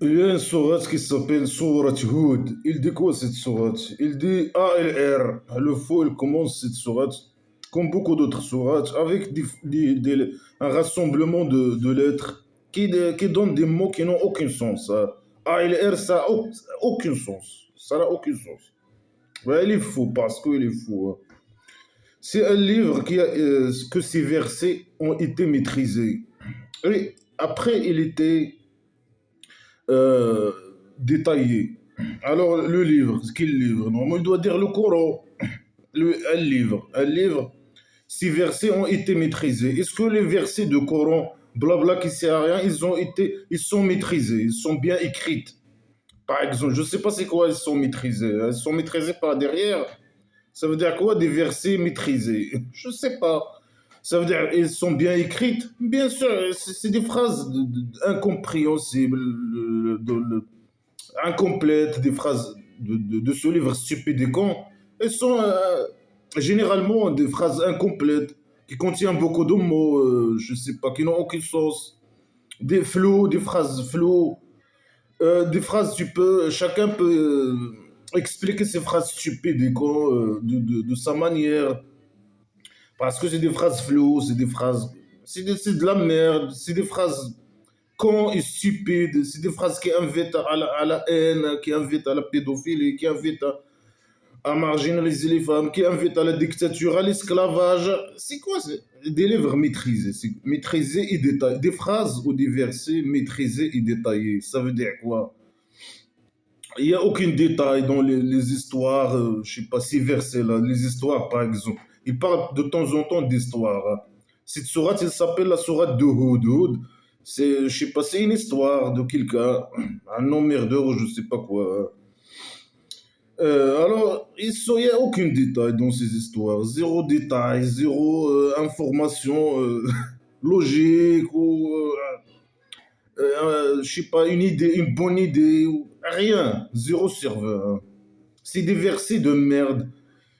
Il y a une sourate qui s'appelle Sourate Hud. Il dit quoi cette sourate? Il dit ALR. Le faux, il commence cette sourate, comme beaucoup d'autres sourates, avec un rassemblement de lettres qui donnent des mots qui n'ont aucun sens. ALR, ça n'a aucun sens. Ça n'a aucun sens. Ouais, il est faux parce qu'il est faux. C'est un livre que ses versets ont été maîtrisés. Et après, il était euh, détaillé. Alors, le livre, ce qu'il livre, normalement, il doit dire le Coran. Un livre, ces versets ont été maîtrisés. Est-ce que les versets de Coran, blabla, qui ne sert à rien, ils sont maîtrisés, ils sont bien écrits? Par exemple, je ne sais pas c'est quoi ils sont maîtrisés. Ils sont maîtrisés par derrière. Ça veut dire quoi des versets maîtrisés? Je ne sais pas. Ça veut dire ils sont bien écrites? Bien sûr, c'est des phrases incompréhensibles, incomplètes, des phrases de ce livre stupide et con. Elles sont généralement des phrases incomplètes qui contiennent beaucoup de mots, je ne sais pas, qui n'ont aucun sens. Des flots, des phrases flots, des phrases, chacun peut expliquer ses phrases stupides et con de sa manière. Parce que c'est des phrases flots, c'est des phrases. C'est de la merde, c'est des phrases cons et stupides, c'est des phrases qui invitent à la haine, qui invitent à la pédophilie, qui invitent à marginaliser les femmes, qui invitent à la dictature, à l'esclavage. C'est quoi? Des livres maîtrisés, c'est maîtrisés et détaillés. Des phrases ou des versets maîtrisés et détaillés. Ça veut dire quoi? Il n'y a aucun détail dans les histoires, je sais pas, ces versets-là, les histoires par exemple. Ils parlent de temps en temps d'histoires. Cette sourate, elle s'appelle la sourate de Hud. Hud, c'est, je sais pas, c'est une histoire de quelqu'un, un emmerdeur ou je sais pas quoi. Alors, il n'y a aucun détail dans ces histoires. Zéro détail, zéro information logique ou je sais pas, une idée, une bonne idée, ou rien, zéro serveur. C'est des versets de merde,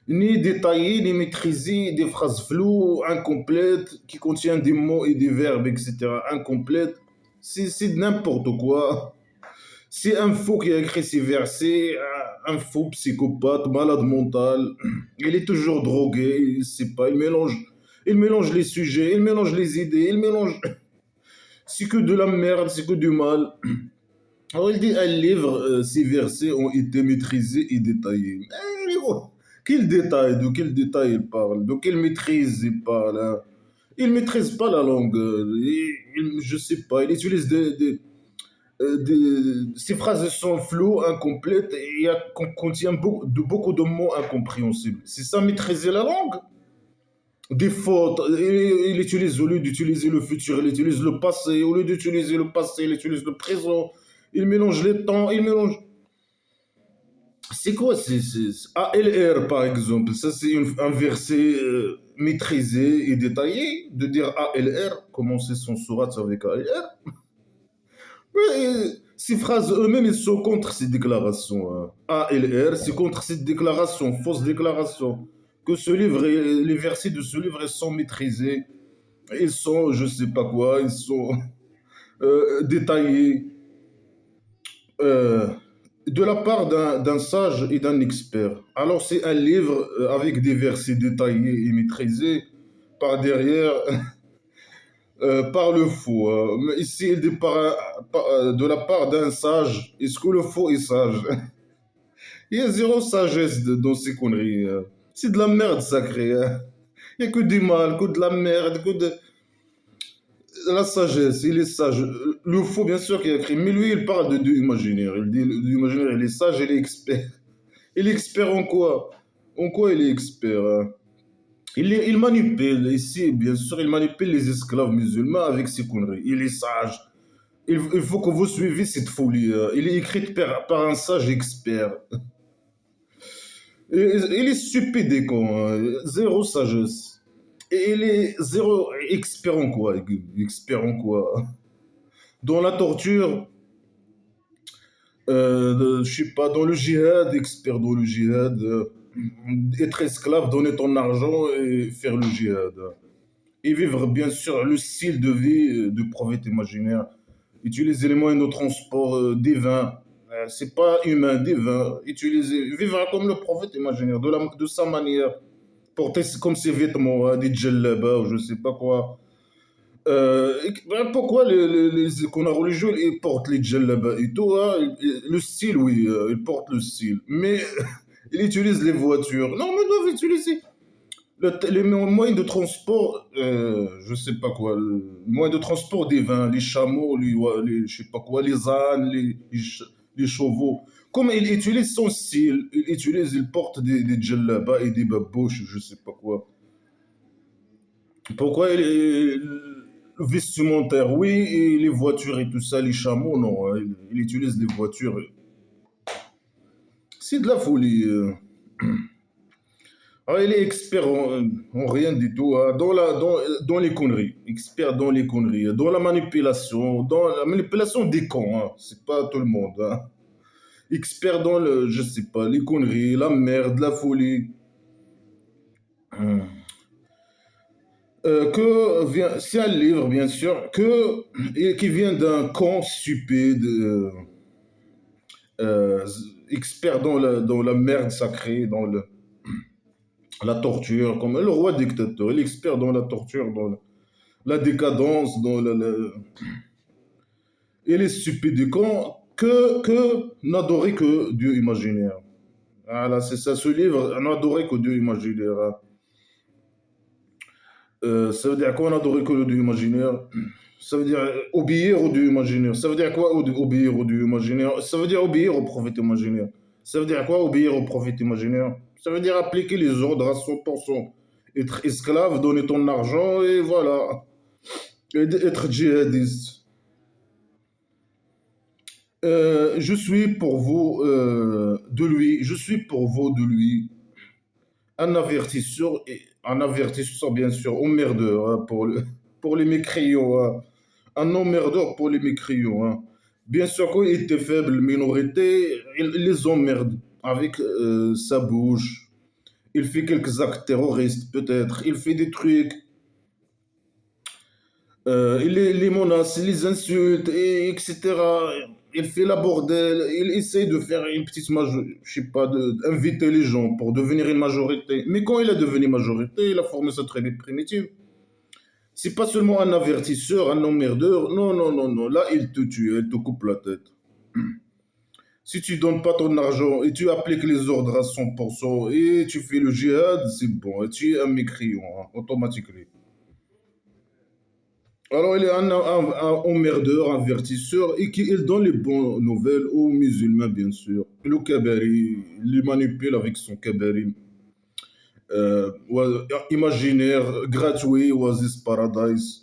ni détaillés, ni maîtrisés, des phrases floues, incomplètes, qui contiennent des mots et des verbes, etc. Incomplètes. C'est n'importe quoi. C'est un faux qui a écrit ces versets, un faux psychopathe, malade mental. Il est toujours drogué, il sait pas, il mélange les sujets, il mélange les idées, il mélange. C'est que de la merde, c'est que du mal. Alors il dit un livre, ces versets ont été maîtrisés et détaillés. Quel détail? De quel détail il parle? De quelle maîtrise il parle, hein? Il maîtrise pas la langue. Je sais pas. Il utilise ces phrases sont floues, incomplètes et contient beaucoup de mots incompréhensibles. C'est ça maîtriser la langue? Des fautes. Il utilise, au lieu d'utiliser le futur, il utilise le passé. Au lieu d'utiliser le passé, il utilise le présent. Il mélange les temps, il mélange. C'est quoi ALR par exemple? Ça, c'est un verset maîtrisé et détaillé. De dire ALR, commencer son sourate avec ALR. Mais ces phrases eux-mêmes, ils sont contre ces déclarations. Hein. ALR, c'est contre cette déclaration, fausse déclaration. Que ce livre, les versets de ce livre, ils sont maîtrisés. Ils sont, je sais pas quoi, ils sont détaillés. Euh, de la part d'un sage et d'un expert. Alors c'est un livre avec des versets détaillés et maîtrisés par derrière, par le faux. Mais ici, il dit de la part d'un sage. Est-ce que le faux est sage? Il y a zéro sagesse dans ces conneries. C'est de la merde sacrée. Hein. Il n'y a que du mal, que de la merde, que de la sagesse. Il est sage. Le faux, bien sûr, qu'il a écrit. Mais lui, il parle de l'imaginaire. Il dit l'imaginaire, il est sage, il est expert. Il est expert en quoi? En quoi il est expert? Hein? Il manipule, ici, bien sûr, il manipule les esclaves musulmans avec ses conneries. Il est sage. Il faut que vous suiviez cette folie. Il est écrit par un sage expert. Il est stupide et con. Zéro sagesse. Et il est zéro expert en quoi? Expert en quoi? Dans la torture, je sais pas, dans le djihad, expert dans le djihad. Être esclave, donner ton argent et faire le djihad. Et vivre, bien sûr, le style de vie du prophète imaginaire. Utiliser les moyens de transport divins. C'est pas humain, divin. Utiliser, vivre comme le prophète imaginaire, de sa manière. Porter comme ses vêtements, des djellabas ou je sais pas quoi. Ben, pourquoi les icônes religieux ils portent les djellabas et tout, hein, le style, oui, ils portent le style. Mais ils utilisent les voitures. Non, mais ils doivent utiliser les moyens de transport, je sais pas quoi, moyens de transport des vins, les chameaux, je sais pas quoi, les ânes, les chevaux. Comme il utilise son style, il porte des djellabas et des babouches, je sais pas quoi. Pourquoi le vestimentaire, oui, et les voitures et tout ça, les chameaux, non, hein, il utilise les voitures. C'est de la folie. Ah, il est expert en rien du tout, hein, dans les conneries. Expert dans les conneries, dans la manipulation des cons. Hein. C'est pas tout le monde. Hein. Expert dans je sais pas, les conneries, la merde, la folie. Hum. C'est un livre, bien sûr, et qui vient d'un con stupide, euh, expert dans la merde sacrée, la torture, comme le roi dictateur, il est expert dans la torture, la décadence, il est stupide et con que n'adorer que Dieu imaginaire. Voilà, c'est ça, ce livre, n'adorer que Dieu imaginaire. Hein. Ça veut dire quoi n'adorer que le Dieu imaginaire? Ça veut dire obéir au Dieu imaginaire. Ça veut dire quoi obéir au Dieu imaginaire? Ça veut dire obéir au prophète imaginaire. Ça veut dire quoi obéir au prophète imaginaire? Ça veut dire appliquer les ordres à 100%. Être esclave, donner ton argent et voilà. Et être djihadiste. Je suis pour vous de lui. Je suis pour vous de lui. Un avertisseur bien sûr, emmerdeur hein, pour les mécréants. Hein. Un emmerdeur pour les mécréants. Hein. Bien sûr qu'il était faible, minorité, il les emmerde avec sa bouche. Il fait quelques actes terroristes, peut-être. Il fait des trucs. Il les menace, il les insulte, etc. Il fait la bordel. Il essaie de faire une petite majorité, je sais pas, d'inviter les gens pour devenir une majorité. Mais quand il a devenu majorité, il a formé sa tribu primitive. C'est pas seulement un avertisseur, un emmerdeur. Non, non, non, non. Là, il te tue, il te coupe la tête. Si tu donnes pas ton argent et tu appliques les ordres à 100% et tu fais le djihad, c'est bon. Et tu es un mécréant, hein, automatiquement. Alors, il est un emmerdeur, un avertisseur et qui il donne les bonnes nouvelles aux musulmans, bien sûr. Le kabari, il les manipule avec son kabari. Imaginaire, gratuit, Oasis Paradise,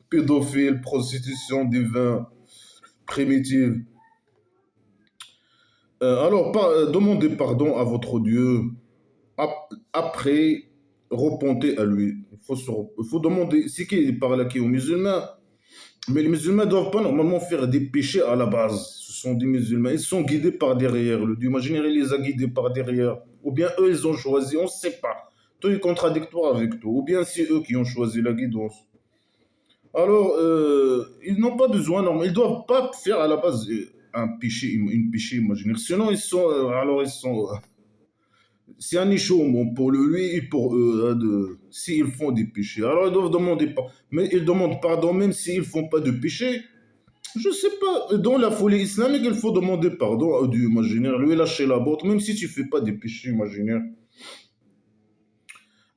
pédophile, prostitution divin, primitive. Alors, demandez pardon à votre Dieu. Après, repentez à lui. Il faut demander, c'est qui parle qui aux musulmans. Mais les musulmans ne doivent pas normalement faire des péchés à la base. Ce sont des musulmans. Ils sont guidés par derrière. Le Dieu imaginaire, il les a guidés par derrière. Ou bien eux, ils ont choisi, on ne sait pas. Tout est contradictoire avec tout. Ou bien c'est eux qui ont choisi la guidance. Alors, ils n'ont pas besoin, non, ils ne doivent pas faire à la base une péché imaginaire. Sinon, ils sont, c'est un échauffement pour lui et pour eux, hein, s'ils font des péchés. Alors, ils doivent demander pardon. Mais ils demandent pardon même s'ils ne font pas de péché. Je sais pas, dans la folie islamique, il faut demander pardon à Dieu imaginaire, lui lâcher la botte, même si tu fais pas des péchés imaginaires.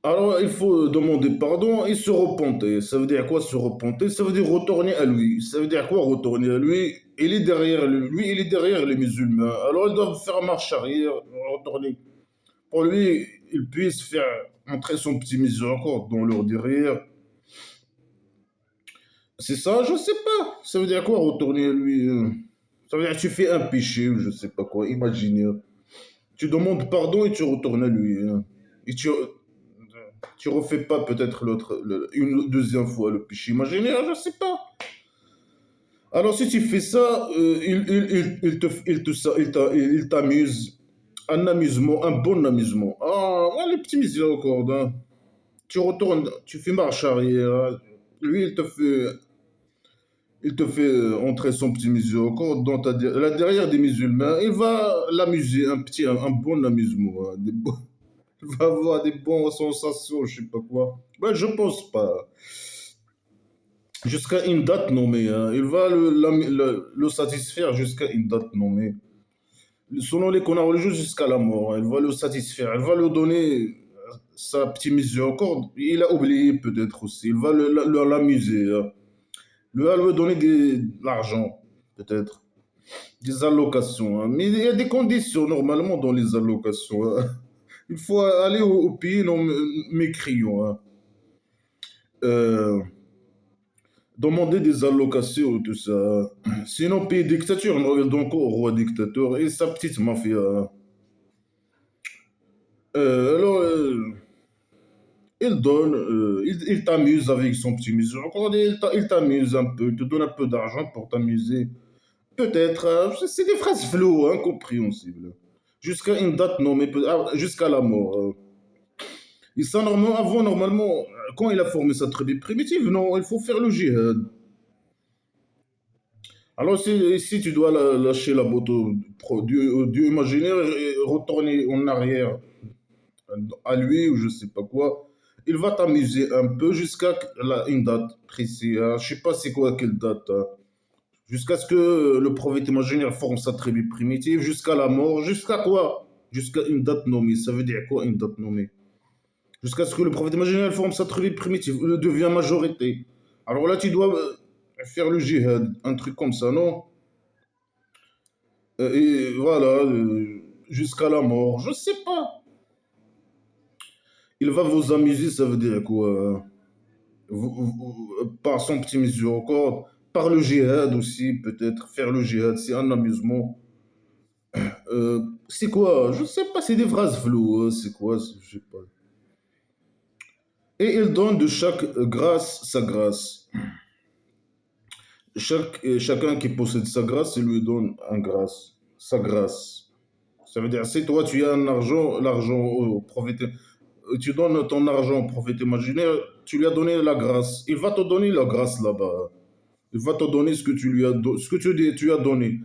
Alors, il faut demander pardon et se repenter. Ça veut dire quoi se repenter? Ça veut dire retourner à lui. Ça veut dire quoi retourner à lui? Il est derrière lui, il est derrière les musulmans. Alors, ils doivent faire marche arrière, retourner. Pour lui, il puisse faire entrer son petit miséricorde dans leur derrière. C'est ça, je sais pas. Ça veut dire quoi retourner à lui? Ça veut dire que tu fais un péché, ou je sais pas quoi, imaginer. Tu demandes pardon et tu retournes à lui. Hein. Et tu refais pas peut-être une deuxième fois le péché imaginaire, je sais pas. Alors si tu fais ça, il t'amuse. Un amusement, un bon amusement. Ah, ouais, les petits miséricordes. Hein. Tu retournes, tu fais marche arrière. Lui, il te fait. Il te fait entrer son petit miséricorde dans la derrière des musulmans. Il va l'amuser, un bon amusement, hein, il va avoir des bonnes sensations, je sais pas quoi. Ben, je pense pas. Jusqu'à une date nommée, hein. Il va le satisfaire jusqu'à une date nommée. Selon les canons religieux, jusqu'à la mort, hein. Il va le satisfaire. Il va lui donner sa petite miséricorde. Il a oublié peut-être aussi. Il va l'amuser, hein. Il va lui donner de l'argent, peut-être. Des allocations, hein. Mais il y a des conditions normalement dans les allocations, hein. Il faut aller au pays non mécréant, hein. Euh, Demander des allocations, tout ça. Sinon, pays dictature, on revient donc au roi dictateur et sa petite mafia. Alors, il donne, il t'amuse avec son petit musée. Encore, il t'amuse un peu, il te donne un peu d'argent pour t'amuser. Peut-être, c'est des phrases floues, incompréhensibles. Jusqu'à une date nommée, jusqu'à la mort. Et ça, normalement, quand il a formé sa tribu primitive, non, il faut faire le jihad. Alors, si tu dois lâcher la moto au dieu imaginaire et retourner en arrière à lui ou je sais pas quoi, il va t'amuser un peu jusqu'à une date précise, hein. Je sais pas c'est quoi, quelle date, hein. Jusqu'à ce que le prophète imaginaire forme sa tribu primitive, jusqu'à la mort, jusqu'à quoi? Jusqu'à une date nommée. Ça veut dire quoi, une date nommée? Jusqu'à ce que le prophète imaginaire forme sa tribu primitive, devient majorité. Alors là, tu dois faire le jihad, un truc comme ça, non? Et voilà, jusqu'à la mort. Je sais pas. Il va vous amuser, ça veut dire quoi? Par son petit miséricorde, par le jihad aussi, peut-être. Faire le jihad, c'est un amusement. C'est quoi? Je sais pas, c'est des phrases floues, hein. C'est quoi? Je sais pas. Et il donne de chaque grâce sa grâce. Chacun qui possède sa grâce, il lui donne un grâce, sa grâce. Ça veut dire, si toi tu as un argent, l'argent au prophète, tu donnes ton argent au prophète imaginaire, tu lui as donné la grâce. Il va te donner la grâce là-bas. Il va te donner ce que tu lui as, ce que tu as donné.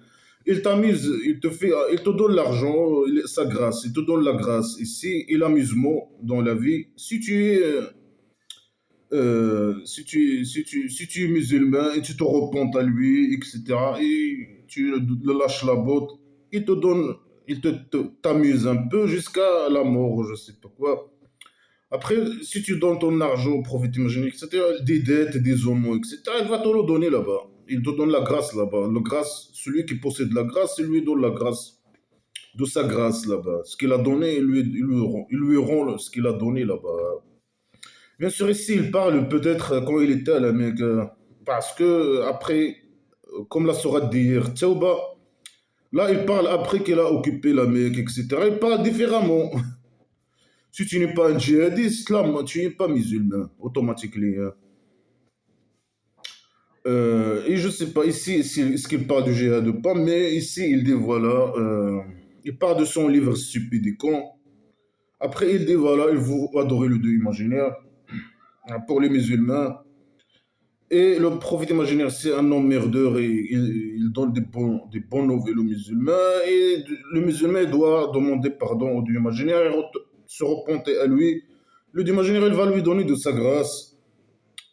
Il t'amuse, il te donne l'argent, sa grâce, il te donne la grâce ici et l'amusement dans la vie. Si tu es si tu es musulman et tu te repentes à lui, etc., et tu le lâches la botte, il te donne, t'amuse un peu jusqu'à la mort, je sais pas quoi. Après, si tu donnes ton argent au prophète imaginaire, etc., des dettes, des homos, etc., il va te le donner là-bas. Il te donne la grâce là-bas. La grâce, celui qui possède la grâce, il lui donne la grâce de sa grâce là-bas. Ce qu'il a donné, il lui rend ce qu'il a donné là-bas. Bien sûr, ici, il parle peut-être quand il était à la Mecque, parce que après, comme la sourate d'hier, Tchouba, là, il parle après qu'il a occupé la Mecque, etc. Il parle différemment. Si tu n'es pas un djihadiste, là, tu n'es pas musulman, automatiquement, hein. Et je sais pas ici est-ce qu'il parle du djihad ou pas, mais ici, il dit voilà, il parle de son livre stupide et con. Après, il dit voilà, il faut adorer le Dieu imaginaire, hein, pour les musulmans. Et le prophète imaginaire, c'est un homme merdeur et il donne des bons nouvelles aux musulmans. Et le musulman doit demander pardon au Dieu imaginaire et se repentir à lui. Le Dieu imaginaire, il va lui donner de sa grâce.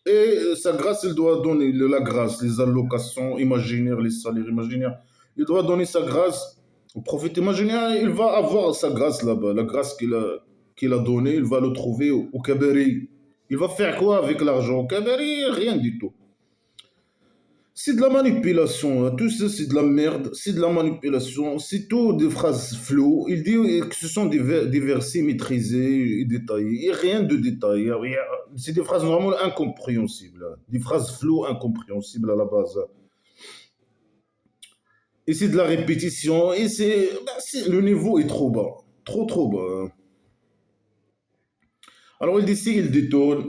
Et sa grâce, il doit donner la grâce, les allocations imaginaires, les salaires imaginaires. Il doit donner sa grâce au prophète imaginaire. Il va avoir sa grâce là-bas, la grâce qu'il a donnée, il va le trouver au Kabari. Il va faire quoi avec l'argent au Kabari? Rien du tout. C'est de la manipulation, hein. Tout ça c'est de la merde, c'est de la manipulation, c'est tout des phrases floues. Il dit que ce sont des versets maîtrisés et détaillés, et rien de détaillé. C'est des phrases vraiment incompréhensibles, hein. Des phrases floues incompréhensibles à la base, hein. Et c'est de la répétition, et le niveau est trop bas, trop bas, hein. Alors il dit si il détourne,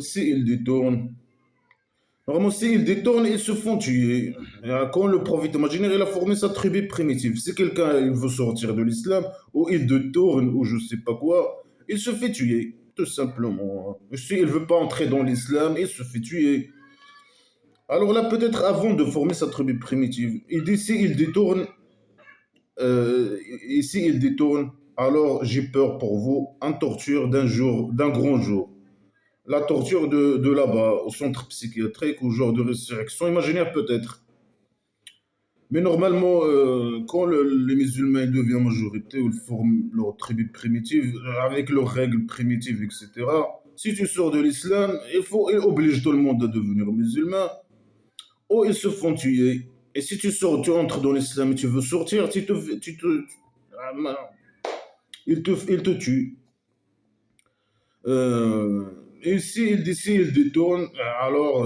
vraiment, s'ils détournent, ils se font tuer. Quand le prophète imaginaire, il a formé sa tribu primitive. Si quelqu'un il veut sortir de l'islam, ou il détourne, ou je sais pas quoi, il se fait tuer, tout simplement. Si il veut pas entrer dans l'islam, il se fait tuer. Alors là, peut-être avant de former sa tribu primitive, il dit si il détourne, ici il détourne, alors j'ai peur pour vous, un torture d'un jour, d'un grand jour. La torture de là-bas, au centre psychiatrique, ou genre de résurrection imaginaire peut-être. Mais normalement, quand les musulmans deviennent majorité ou ils forment leur tribu primitive, avec leurs règles primitives, etc., si tu sors de l'islam, il oblige tout le monde à devenir musulman, ou ils se font tuer. Et si tu sors, tu entres dans l'islam et tu veux sortir, ah, il te tue. Euh, et si il détourne, alors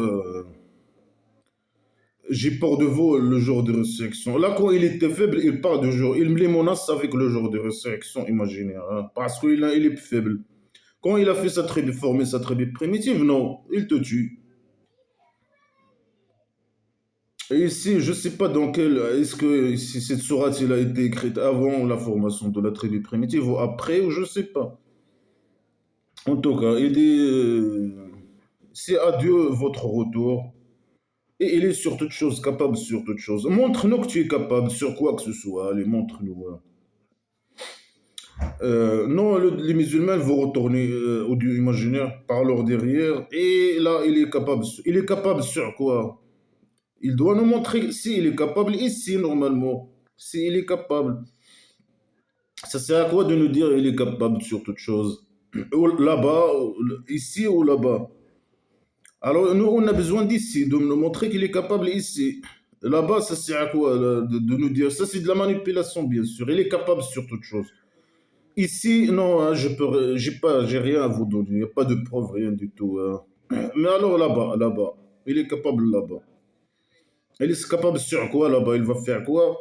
j'ai peur de vous le jour de résurrection. Là, quand il était faible, il part du jour. Il me les menace avec le jour de résurrection imaginaire, hein, parce il est faible. Quand il a fait sa tribu, formé sa tribu primitive, non, il te tue. Et ici, je ne sais pas dans quel. Est-ce que si cette sourate il a été écrite avant la formation de la tribu primitive ou après, ou je ne sais pas. En tout cas, il dit c'est à Dieu votre retour. Et il est sur toute chose, capable sur toute chose. Montre-nous que tu es capable sur quoi que ce soit. Allez, montre-nous. Non, les musulmans vont retourner au Dieu imaginaire par leur derrière. Et là, il est capable sur quoi? Il doit nous montrer s'il est capable ici, normalement. S'il est capable. Ça sert à quoi de nous dire il est capable sur toute chose? Là-bas, ici ou là-bas? Alors, nous, on a besoin d'ici, de nous montrer qu'il est capable ici. Là-bas, ça sert à quoi de nous dire? Ça, c'est de la manipulation, bien sûr. Il est capable sur toute chose. Ici, non, hein, j'ai rien à vous donner. Il n'y a pas de preuve, rien du tout, hein. Mais alors là-bas, il est capable là-bas. Il est capable sur quoi là-bas? Il va faire quoi?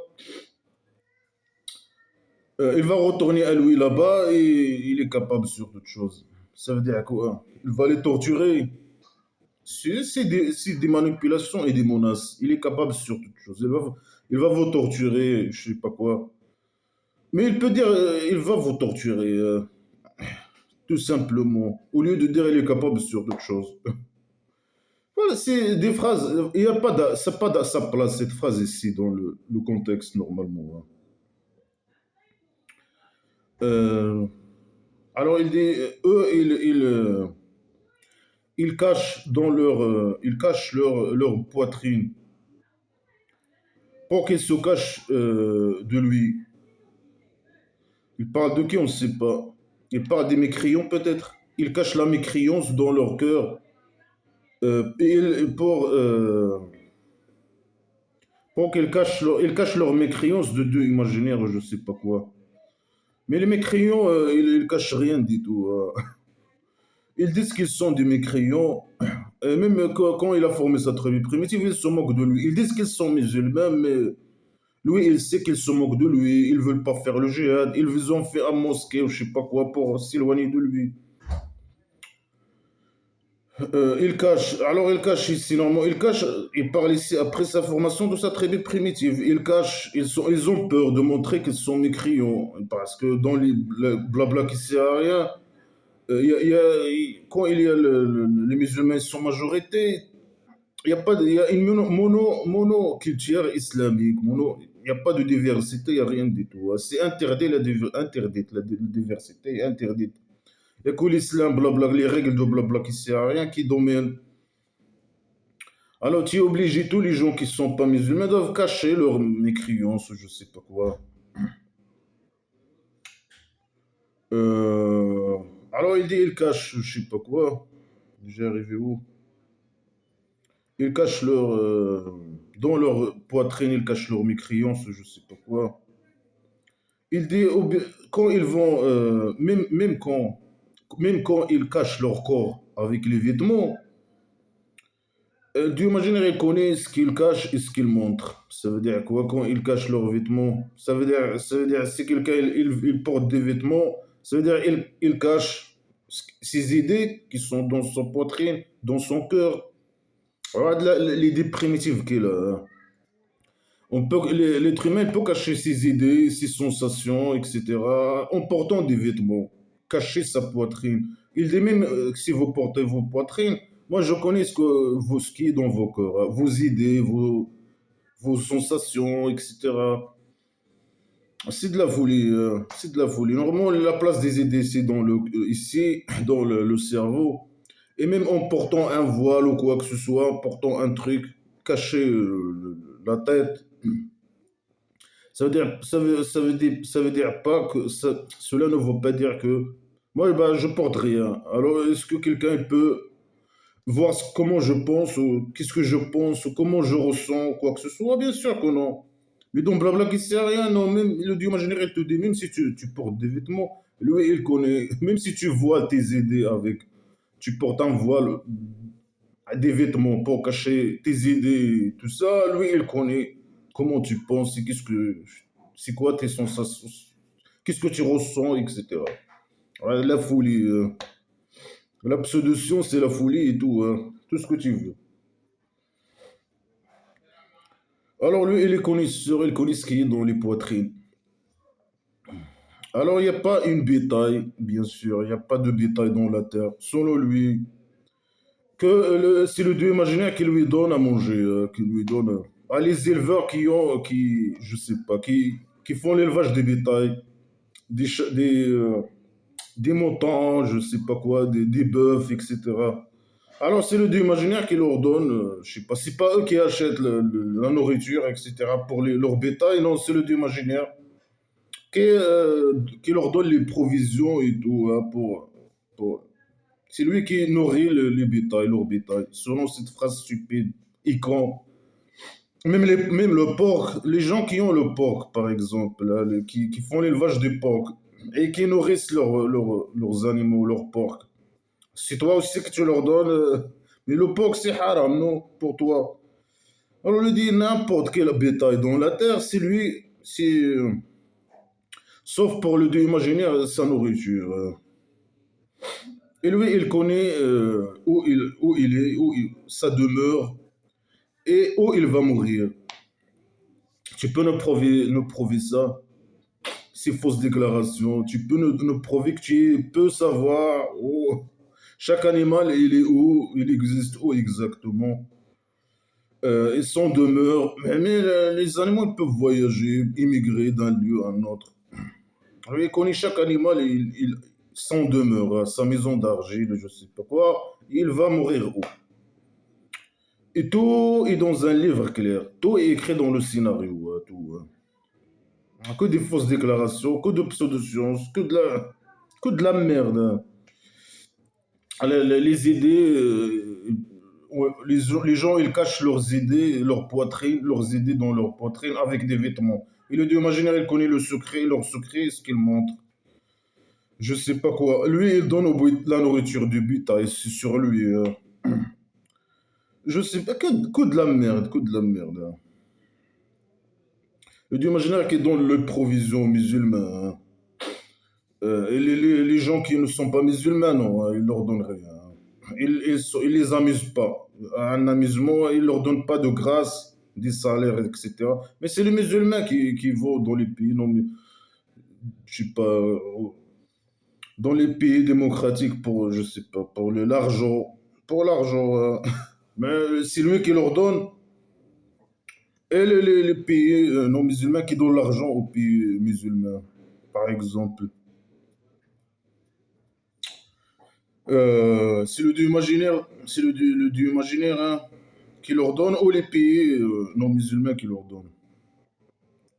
Il va retourner à lui là-bas et il est capable sur toute chose. Ça veut dire quoi? Il va les torturer. C'est des manipulations et des menaces. Il est capable sur toute chose. Il va vous torturer, je sais pas quoi. Mais il peut dire, il va vous torturer, tout simplement. Au lieu de dire il est capable sur toute chose. Voilà, c'est des phrases. Il n'y a pas ça n'a pas sa place, cette phrase ici, dans le contexte, normalement, hein. Euh, alors, il dit, eux, ils cachent leur poitrine pour qu'ils se cachent de lui. Ils parlent de qui, on ne sait pas. Ils parlent des mécréants, peut-être. Ils cachent la mécréance dans leur cœur et pour ils cachent leur mécréance de Dieu imaginaire, je ne sais pas quoi. Mais les mécréants, ils cachent rien du tout, hein. Ils disent qu'ils sont des mécréants. Et même quand il a formé sa tribu primitive, ils se moquent de lui. Ils disent qu'ils sont musulmans, mais lui, il sait qu'ils se moquent de lui. Ils veulent pas faire le djihad. Ils vous ont fait un mosquée ou je sais pas quoi pour s'éloigner de lui. Il cache ici, normalement, il parle ici après sa formation de sa tribu primitive. Il cache, ils ont peur de montrer qu'ils sont mécréants. Parce que dans le blabla qui sert à rien, quand il y a les musulmans ils sont majorité, il y a pas il y a une monoculture islamique, il n'y a pas de diversité, il n'y a rien du tout, hein. C'est interdit, interdite, la diversité est interdite. Il n'y a que l'islam, blabla, les règles de blabla qui servent à rien, qui dominent. Alors tu es obligé, tous les gens qui ne sont pas musulmans doivent cacher leur mécréance, je ne sais pas quoi. Euh, alors il dit, il cache, je ne sais pas quoi. J'ai arrivé où? Ils cachent dans leur poitrine, ils cachent leur mécréance, je sais pas quoi. Il dit, quand ils vont, même quand ils cachent leur corps avec les vêtements, Dieu imagine reconnaît ce qu'ils cachent et ce qu'ils montrent. Ça veut dire quoi quand ils cachent leurs vêtements? Ça veut dire si quelqu'un il porte des vêtements, ça veut dire il cache ses idées qui sont dans son poitrine, dans son cœur. Regarde l'idée primitive qu'il a, hein. L'être humain peut cacher ses idées, ses sensations, etc. en portant des vêtements, cacher sa poitrine. Il dit même que si vous portez vos poitrines, Moi, je connais ce qui est dans vos cœurs, hein, vos idées, vos sensations, etc. C'est de la folie. C'est de la folie. Normalement, la place des idées, c'est ici, dans le cerveau. Et même en portant un voile ou quoi que ce soit, en portant un truc caché la tête, ça veut dire pas que cela ne veut pas dire que moi, ben, je porte rien. Alors, est-ce que quelqu'un peut voir comment je pense, ou qu'est-ce que je pense, ou comment je ressens, quoi que ce soit? Bien sûr que non. Mais donc, blabla qui sert à rien, non, même le Dieu imaginaire, il te dit, même si tu portes des vêtements, lui, il connaît, même si tu vois tes idées avec, tu portes un voile, des vêtements pour cacher tes idées, tout ça, lui, il connaît comment tu penses, et c'est quoi tes sensations, qu'est-ce que tu ressens, etc. Ouais, la folie, la pseudo-science, c'est la folie et tout, hein, tout ce que tu veux. Alors lui, il est connaisseur, il connaît ce qui est dans les poitrines. Alors il n'y a pas une bétail, bien sûr, il n'y a pas de bétail dans la terre. Selon lui, c'est le Dieu imaginaire qui lui donne à manger, qui lui donne à les éleveurs je sais pas, qui font l'élevage des bétails, des, cha- des moutons, je sais pas quoi, des bœufs, etc. Alors c'est le Dieu imaginaire qui leur donne, je sais pas, c'est pas eux qui achètent la nourriture, etc. pour leur bétail, non, c'est le Dieu imaginaire qui leur donne les provisions et tout, hein, pour... C'est lui qui nourrit les bétails, leur bétail, selon cette phrase stupide et con. Même le porc, les gens qui ont le porc, par exemple, là, qui font l'élevage des porcs et qui nourrissent leurs animaux, leurs porcs, c'est toi aussi que tu leur donnes. Mais le porc, c'est haram, non, pour toi. Alors, on lui dit n'importe quel bétail dans la terre, c'est lui, sauf pour le dieu imaginaire, sa nourriture. Et lui, il connaît où il est, sa demeure et où il va mourir. Tu peux nous prouver ça, ces fausses déclarations. Tu peux nous prouver que tu peux savoir où chaque animal, il est où, il existe où exactement. Et son demeure. Mais les animaux, ils peuvent voyager, immigrer d'un lieu à un autre. Lui, il connaît chaque animal, son demeure, sa maison d'argile, je sais pas quoi. Il va mourir où. Et tout est dans un livre clair. Tout est écrit dans le scénario. Tout. Que des fausses déclarations, que de pseudo-sciences, que de la merde, hein. Les idées, ouais, les gens, ils cachent leurs idées, leur poitrine, leurs idées dans leur poitrine avec des vêtements. Et le dieu imaginaire, il connaît le secret, leur secret, ce qu'il montre. Je sais pas quoi. Lui, il donne la nourriture du bétail, c'est sur lui. Je sais pas, que de la merde, que de la merde, hein. Le dieu imaginaire qui donne les provisions aux musulmans, hein. Et les gens qui ne sont pas musulmans, non, hein, il leur donne rien. Il les amuse pas. Un amusement, il leur donne pas de grâce, des salaires, etc. Mais c'est les musulmans qui vont dans les pays, non, mais, je sais pas, dans les pays démocratiques pour, je sais pas, pour l'argent. Pour l'argent, hein. Mais c'est lui qui leur donne. Et les pays non musulmans qui donnent l'argent aux pays musulmans, par exemple. C'est le dieu imaginaire, le dieu imaginaire, hein, qui leur donne, ou les pays non musulmans qui leur donnent.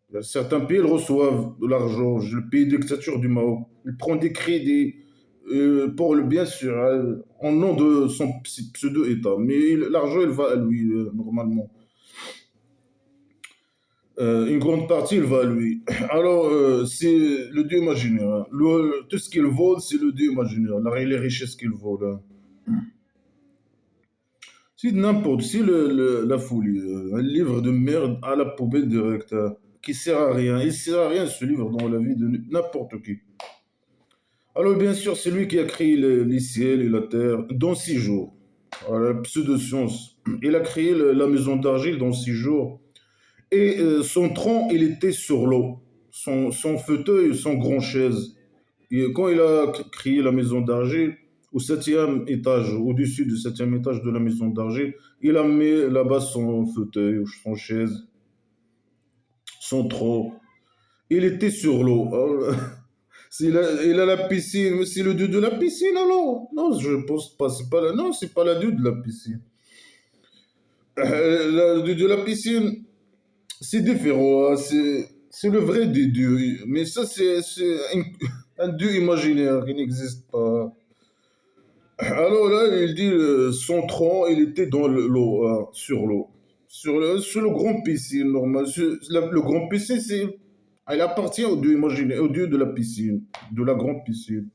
Il y a certains pays, ils reçoivent de l'argent. Le pays dictature du Maroc, il prend des crédits pour le bien sûr, hein, en nom de son pseudo-État. Mais l'argent, il va à lui, normalement. Une grande partie, il va à lui. Alors, c'est le dieu imaginaire, hein. Tout ce qu'il vole, c'est le dieu imaginaire. Les richesses qu'il vole, hein. C'est n'importe, c'est la folie. Un livre de merde à la poubelle direct, hein, qui sert à rien. Il sert à rien ce livre dans la vie de n'importe qui. Alors bien sûr, c'est lui qui a créé les ciels et la terre dans 6 jours. Voilà, pseudo-science. Il a créé la maison d'argile dans 6 jours. Et son tronc, il était sur l'eau. Son fauteuil, son grand chaise. Et quand il a créé la maison d'argile, au septième étage, au-dessus du septième étage de la maison d'argile. Il a mis là-bas son fauteuil, son chaise, son trône. Il était sur l'eau. Il a la piscine, mais c'est le dieu de la piscine alors? Non, je pense pas. C'est pas la, non, c'est pas la dieu de la piscine. Le dieu de la piscine, c'est différent, hein. C'est le vrai des dieux. Mais ça, c'est un dieu imaginaire qui n'existe pas. Alors là, il dit son tronc, il était dans l'eau, hein, sur l'eau. Sur le grand piscine, normal. Le grand piscine, il appartient au dieu imaginaire, au dieu de la piscine, de la grande piscine.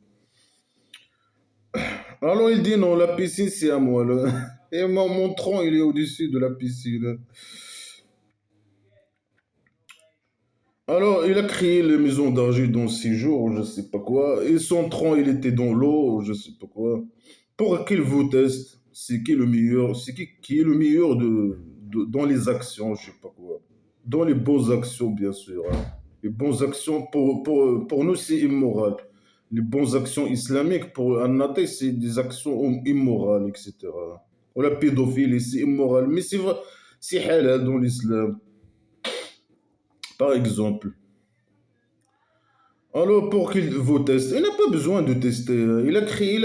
Alors il dit non, la piscine, c'est à moi, là. Et mon tronc, il est au-dessus de la piscine. Alors, il a créé les maisons d'argile dans 6 jours, je sais pas quoi. Et son tronc, il était dans l'eau, je sais pas quoi. Pour qu'il vous teste, c'est qui le meilleur, c'est qui est le meilleur dans les actions, je sais pas quoi. Dans les bonnes actions, bien sûr, hein. Les bonnes actions, pour nous, c'est immoral. Les bonnes actions islamiques, pour un athée, c'est des actions immorales, etc. Ou la pédophilie, c'est immoral. Mais c'est vrai, c'est halal dans l'islam, par exemple. Alors, pour qu'il vous teste, il n'a pas besoin de tester, hein.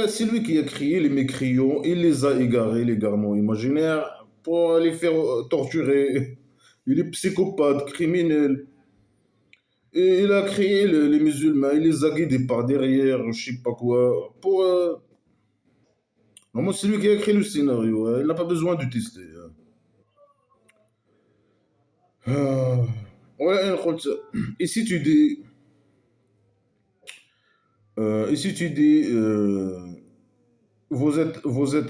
C'est lui qui a créé les mécréants, il les a égarés, les garments imaginaires, pour les faire torturer. Il est psychopathe, criminel. Et il a créé les musulmans, il les a guidés par derrière, je sais pas quoi. Vraiment, c'est lui qui a créé le scénario, hein. Il n'a pas besoin de tester, hein. Ah. Ouais, écoute, et si tu dis, et si tu dis, vous êtes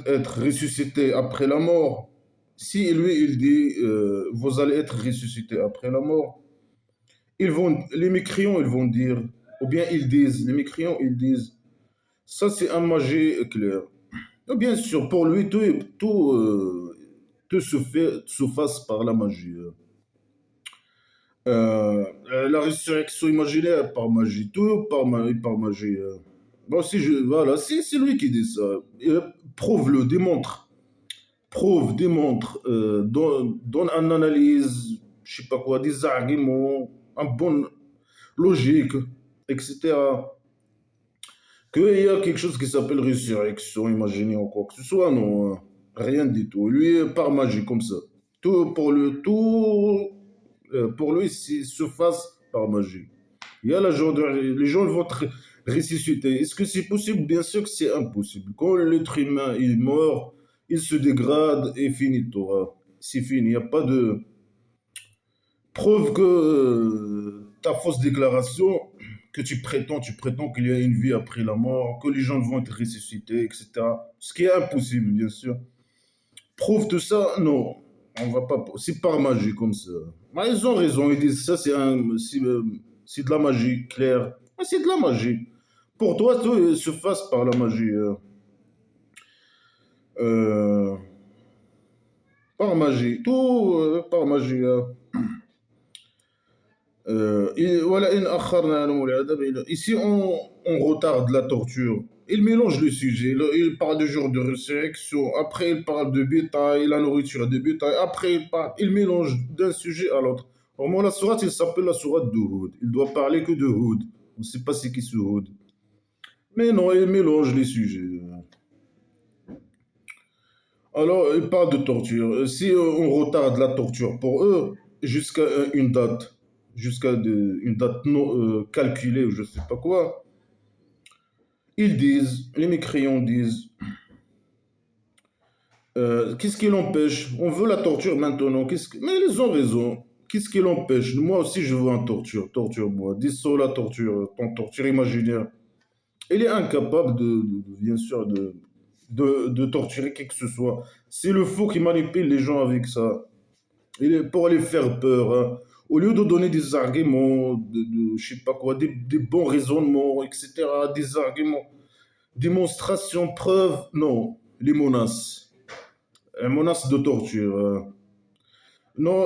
être ressuscité après la mort. Si lui, il dit, vous allez être ressuscité après la mort, les mécréants, ils vont dire, ou bien ils disent, les mécréants, ils disent, ça c'est un magie clair. Et bien sûr, pour lui, tout se fasse par la magie, hein. La résurrection imaginaire par magie, tout par magie, hein. Bon, voilà, c'est lui qui dit ça. Prouve-le, démontre. Prouve, démontre, donne une analyse, je sais pas quoi, des arguments, une bonne logique, etc. Qu'il y a quelque chose qui s'appelle résurrection, imaginez ou quoi que ce soit, non, hein. Rien du tout. Lui, par magie, comme ça. Pour lui, se fasse par magie. Il y a les gens vont être ressuscités. Est-ce que c'est possible? Bien sûr que c'est impossible. Quand l'être humain est mort, il se dégrade et finit tout, hein. C'est fini. Il n'y a pas de preuve que ta fausse déclaration, que tu prétends qu'il y a une vie après la mort, que les gens vont être ressuscités, etc. Ce qui est impossible, bien sûr. Prouve tout ça? Non. On va pas. C'est par magie comme ça. Mais ils ont raison. Ils disent ça, c'est de la magie, claire. Mais c'est de la magie. Pour toi, tout se fasse par la magie, hein. Euh, par magie. Tout par magie, hein. Voilà, ici, on retarde la torture. Il mélange le sujet. Il parle du jour de résurrection. Après, il parle de bétail, la nourriture de bétail. Après, il mélange d'un sujet à l'autre. Vraiment, la sourate, il s'appelle la sourate de Houd. Il doit parler que de Houd. On ne sait pas c'est qui ce Houd. Mais non, il mélange les sujets. Alors, il parle de torture. Si on retarde la torture pour eux jusqu'à une date non calculée ou je sais pas quoi, ils disent, les mécréants disent, qu'est-ce qui l'empêche? On veut la torture maintenant. Mais ils ont raison. Qu'est-ce qui l'empêche? Moi aussi, je veux un torture. Torture-moi. Dissous la torture, ton torture imaginaire. Il est incapable bien sûr, de torturer qui que ce soit. C'est le fou qui manipule les gens avec ça. Pour les faire peur, hein. Au lieu de donner des arguments, je sais pas quoi, des bons raisonnements, etc., des arguments, démonstrations, preuves, non, les menaces. Les menaces de torture, hein. Non,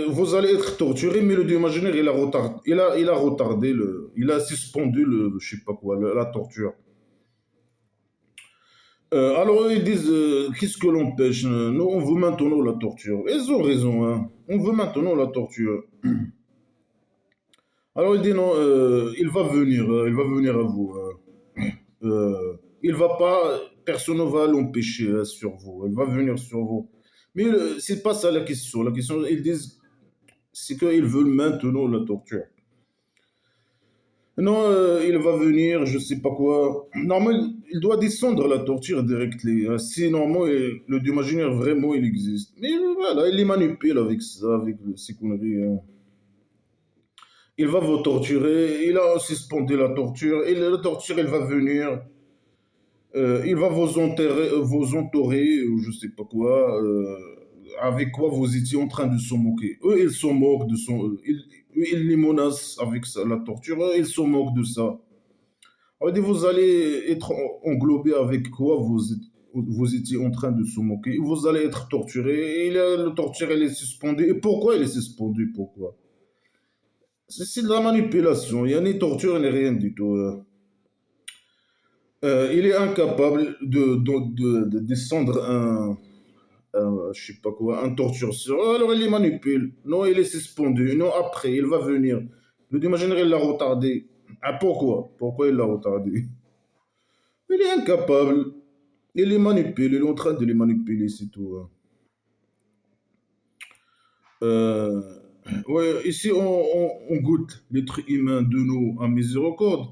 vous allez être torturé, mais le dieu imaginaire, il a suspendu je sais pas quoi, la torture. Alors, ils disent, qu'est-ce que l'empêche? Nous, on veut maintenant la torture. Ils ont raison, hein. On veut maintenant la torture. Alors, il dit non, il va venir à vous. Il va pas, personne ne va l'empêcher sur vous. Il va venir sur vous. Mais c'est pas ça la question. La question, ils disent, c'est qu'ils veulent maintenant la torture. Non, il va venir, je sais pas quoi. Normalement, il doit descendre la torture directement. Si normalement, le imaginaire vraiment, il existe. Mais voilà, il les manipule avec ça, avec ces conneries, hein. Il va vous torturer, il a suspendu la torture, et la torture, elle va venir. Il va vous entourer, ou je sais pas quoi, avec quoi vous étiez en train de se moquer. Eux, ils se moquent de son, ils les menacent avec ça, la torture, eux, ils se moquent de ça. On dit, vous allez être englobé avec quoi vous étiez en train de se moquer. Vous allez être torturé, et le torture, elle est suspendue. Et pourquoi elle est suspendue? Pourquoi? C'est de la manipulation, il n'y a ni torture, ni rien du tout. Il est incapable de descendre je sais pas quoi, un torture sur eux, alors il les manipule. Non, il est suspendu. Non, après, il va venir. Le imaginaire, il l'a retardé. Ah, pourquoi? Pourquoi il l'a retardé? Il est incapable. Il les manipule. Il est en train de les manipuler, c'est tout, hein. Euh, ouais, ici, on goûte l'être humain de nous à miséricorde.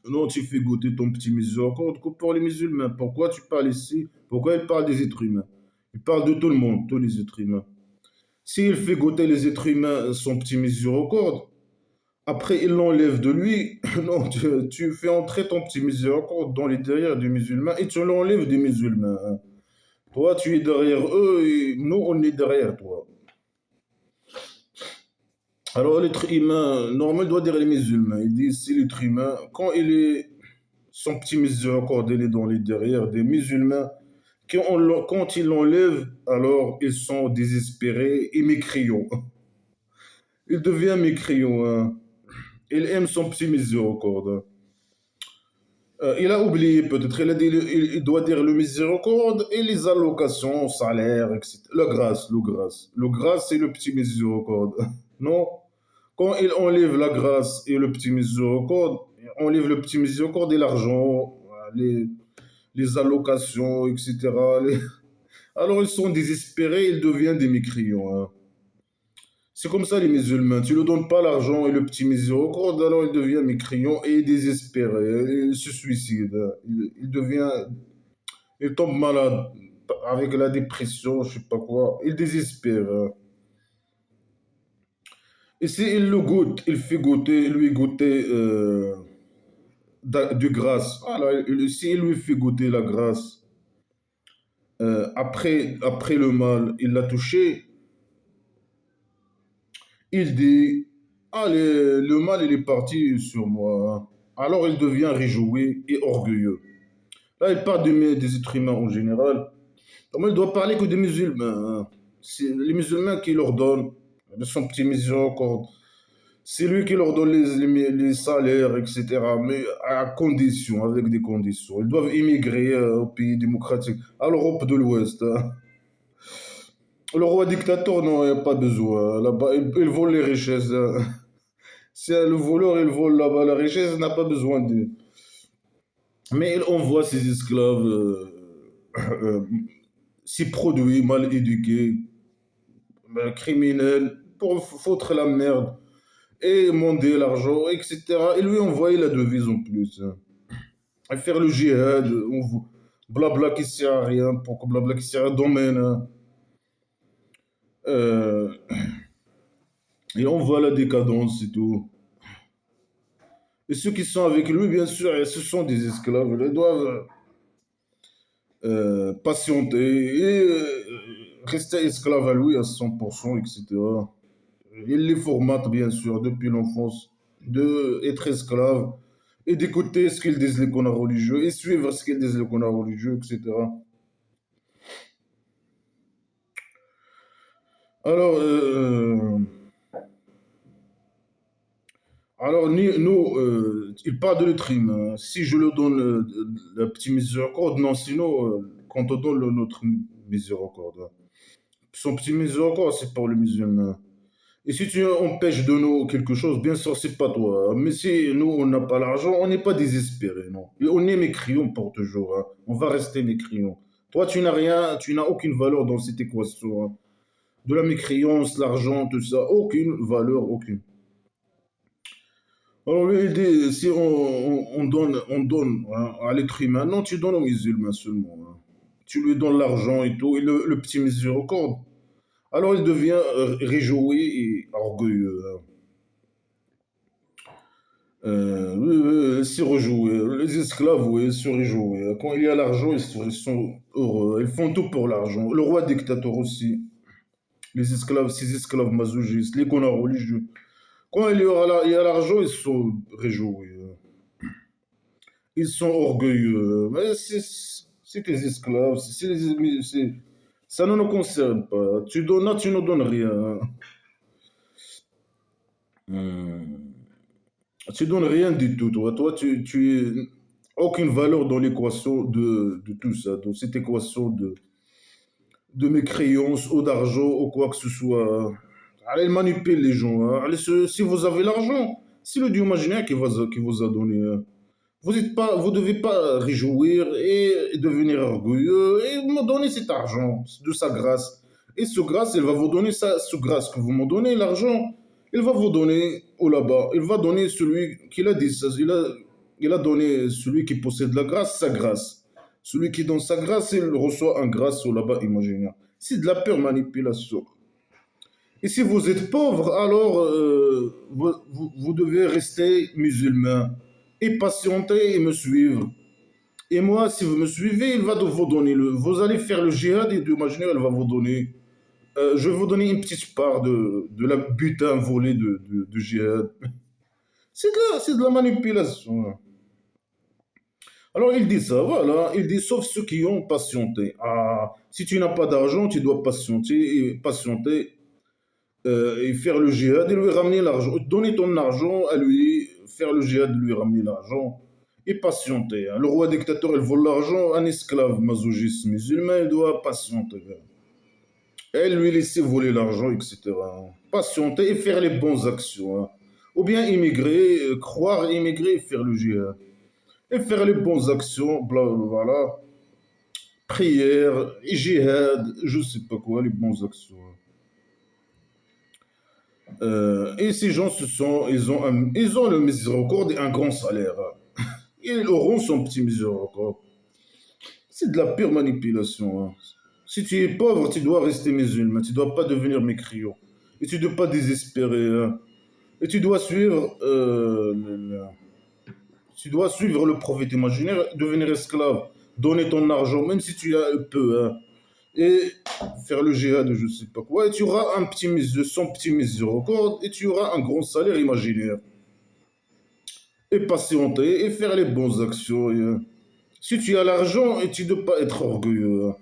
Non, tu fais goûter ton petit miséricorde que pour les musulmans. Pourquoi tu parles ici? Pourquoi il parle des êtres humains? Il parle de tout le monde, tous les êtres humains. S'il fait goûter les êtres humains son petit miséricorde, après il l'enlève de lui, non, tu fais entrer ton petit miséricorde dans les derrière des musulmans et tu l'enlèves des musulmans, hein. Toi, tu es derrière eux et nous, on est derrière toi. Alors, l'être humain, normalement, il doit dire les musulmans. Il dit, c'est l'être humain, quand il est, son petit miséricorde, il est dans les derrière des musulmans, quand il l'enlève, alors ils sont désespérés et mécriants. Il devient mécréant, hein. Il aime son petit miséricorde. Il a oublié peut-être, il a dit, il doit dire le miséricorde et les allocations, salaire, etc. La grâce, le grâce. Le grâce, c'est le petit miséricorde. Non? Quand il enlève la grâce et le petit miséricorde, il enlève le petit miséricorde et l'argent, les allocations, etc. Alors ils sont désespérés, ils deviennent des mécréants, hein. C'est comme ça les musulmans. Tu ne donnes pas l'argent et le petit miséricorde, alors il devient mécréant et désespéré. Il se suicide. Il devient, il tombe malade avec la dépression, je sais pas quoi. Il désespère. Et s'il le goûte, il fait goûter, lui goûter de grâce. Alors, s'il lui fait goûter la grâce, après le mal, il l'a touché, il dit, allez, le mal, il est parti sur moi, hein. Alors il devient réjoui et orgueilleux. Là, il parle des êtres humains en général. Donc, il doit parler que des musulmans, hein. C'est les musulmans qui leur donnent de son petit miséricorde. C'est lui qui leur donne les salaires, etc. Mais à condition, avec des conditions. Ils doivent immigrer au pays démocratique, à l'Europe de l'Ouest, hein. Le roi dictateur, non, il n'y a pas besoin. Là-bas, il vole les richesses, hein. Si le voleur, il vole là-bas la richesse, il n'a pas besoin de. Mais il envoie ses esclaves, euh, ses produits mal éduqués, criminels, pour foutre la merde et demander l'argent, etc. Et lui envoyer la devise en plus, hein. Et faire le djihad, blabla qui sert à rien, pour que blabla qui sert à domaine, hein. Euh, et on voit la décadence et tout. Et ceux qui sont avec lui, bien sûr, ce sont des esclaves. Ils doivent patienter et rester esclaves à lui à 100%, etc. Il les formate, bien sûr, depuis l'enfance, de être esclave et d'écouter ce qu'ils disent les connards religieux et suivre ce qu'ils disent les connards religieux, etc. Alors, Alors, nous, il parle de l'être humain. Si je le donne la petite miséricorde, non, sinon, quand on donne notre miséricorde, hein. Son petit miséricorde, c'est pour le musulman. Et si tu empêches de nous quelque chose, bien sûr, c'est pas toi, hein. Mais si nous, on n'a pas l'argent, on n'est pas désespéré, non. Et on est mécréant pour toujours, hein. On va rester mécréant. Toi, tu n'as rien, tu n'as aucune valeur dans cette équation, hein. De la mécréance, l'argent, tout ça, aucune valeur, aucune. Alors, lui, il dit, si on donne hein, à l'être humain, non, tu donnes aux musulmans seulement, hein. Tu lui donnes l'argent et tout, et le petit miséricorde. Alors, il devient réjoui et orgueilleux, hein. Oui, oui, ils se rejouer. Les esclaves, oui, ils se réjouissent. Quand il y a l'argent, ils sont heureux. Ils font tout pour l'argent. Le roi dictateur aussi. Les esclaves, ces esclaves masochistes, les connards religieux. Quand il y a l'argent, ils sont réjouis. Ils sont orgueilleux. Mais c'est des esclaves. Ça ne nous concerne pas. Tu donnes, là, tu ne donnes rien. Hmm. Tu donnes rien du tout, toi. Toi, tu es aucune valeur dans l'équation de tout ça, dans cette équation de mes créances ou d'argent ou quoi que ce soit. Allez manipuler les gens, hein. Allez, si vous avez l'argent, c'est le Dieu imaginaire qui vous a donné, hein. Vous devez pas réjouir et devenir orgueilleux et me donner cet argent de sa grâce. Et ce grâce, il va vous donner ça, ce grâce que vous me donnez, l'argent, il va vous donner au là-bas. Il va donner celui qui l'a dit, il a donné celui qui possède la grâce, sa grâce. Celui qui donne sa grâce, il reçoit un grâce au là-bas imaginaire. C'est de la pure manipulation. Et si vous êtes pauvre, alors vous devez rester musulman et patienter et me suivre. Et moi, si vous me suivez, il va vous donner le. Vous allez faire le djihad et d'imaginer, elle va vous donner. Je vais vous donner une petite part de la butin volée de djihad. C'est de la manipulation, hein. Alors il dit ça, voilà. Il dit sauf ceux qui ont patienté. Ah, si tu n'as pas d'argent, tu dois patienter et faire le djihad et lui ramener l'argent. Donner ton argent à lui, faire le djihad, lui ramener l'argent et patienter, hein. Le roi dictateur, il vole l'argent, un esclave masochiste musulman, il doit patienter, hein. Et lui laisser voler l'argent, etc. Patienter et faire les bonnes actions, hein. Ou bien immigrer, croire immigrer et faire le djihad. Et faire les bonnes actions, bla, bla, voilà. Prière, djihad, je sais pas quoi, les bonnes actions, hein. Et ces gens, ils ont le miséricorde et un grand salaire, hein. Ils auront son petit miséricorde. C'est de la pure manipulation, hein. Si tu es pauvre, tu dois rester musulman. Tu ne dois pas devenir mécréant. Et tu ne dois pas désespérer, hein. Et tu dois suivre le prophète imaginaire, devenir esclave, donner ton argent, même si tu as peu, hein. Et faire le djihad, je sais pas quoi. Et tu auras son petit miséricorde et tu auras un grand salaire imaginaire. Et patienter et faire les bonnes actions, si tu as l'argent et tu ne dois pas être orgueilleux, hein.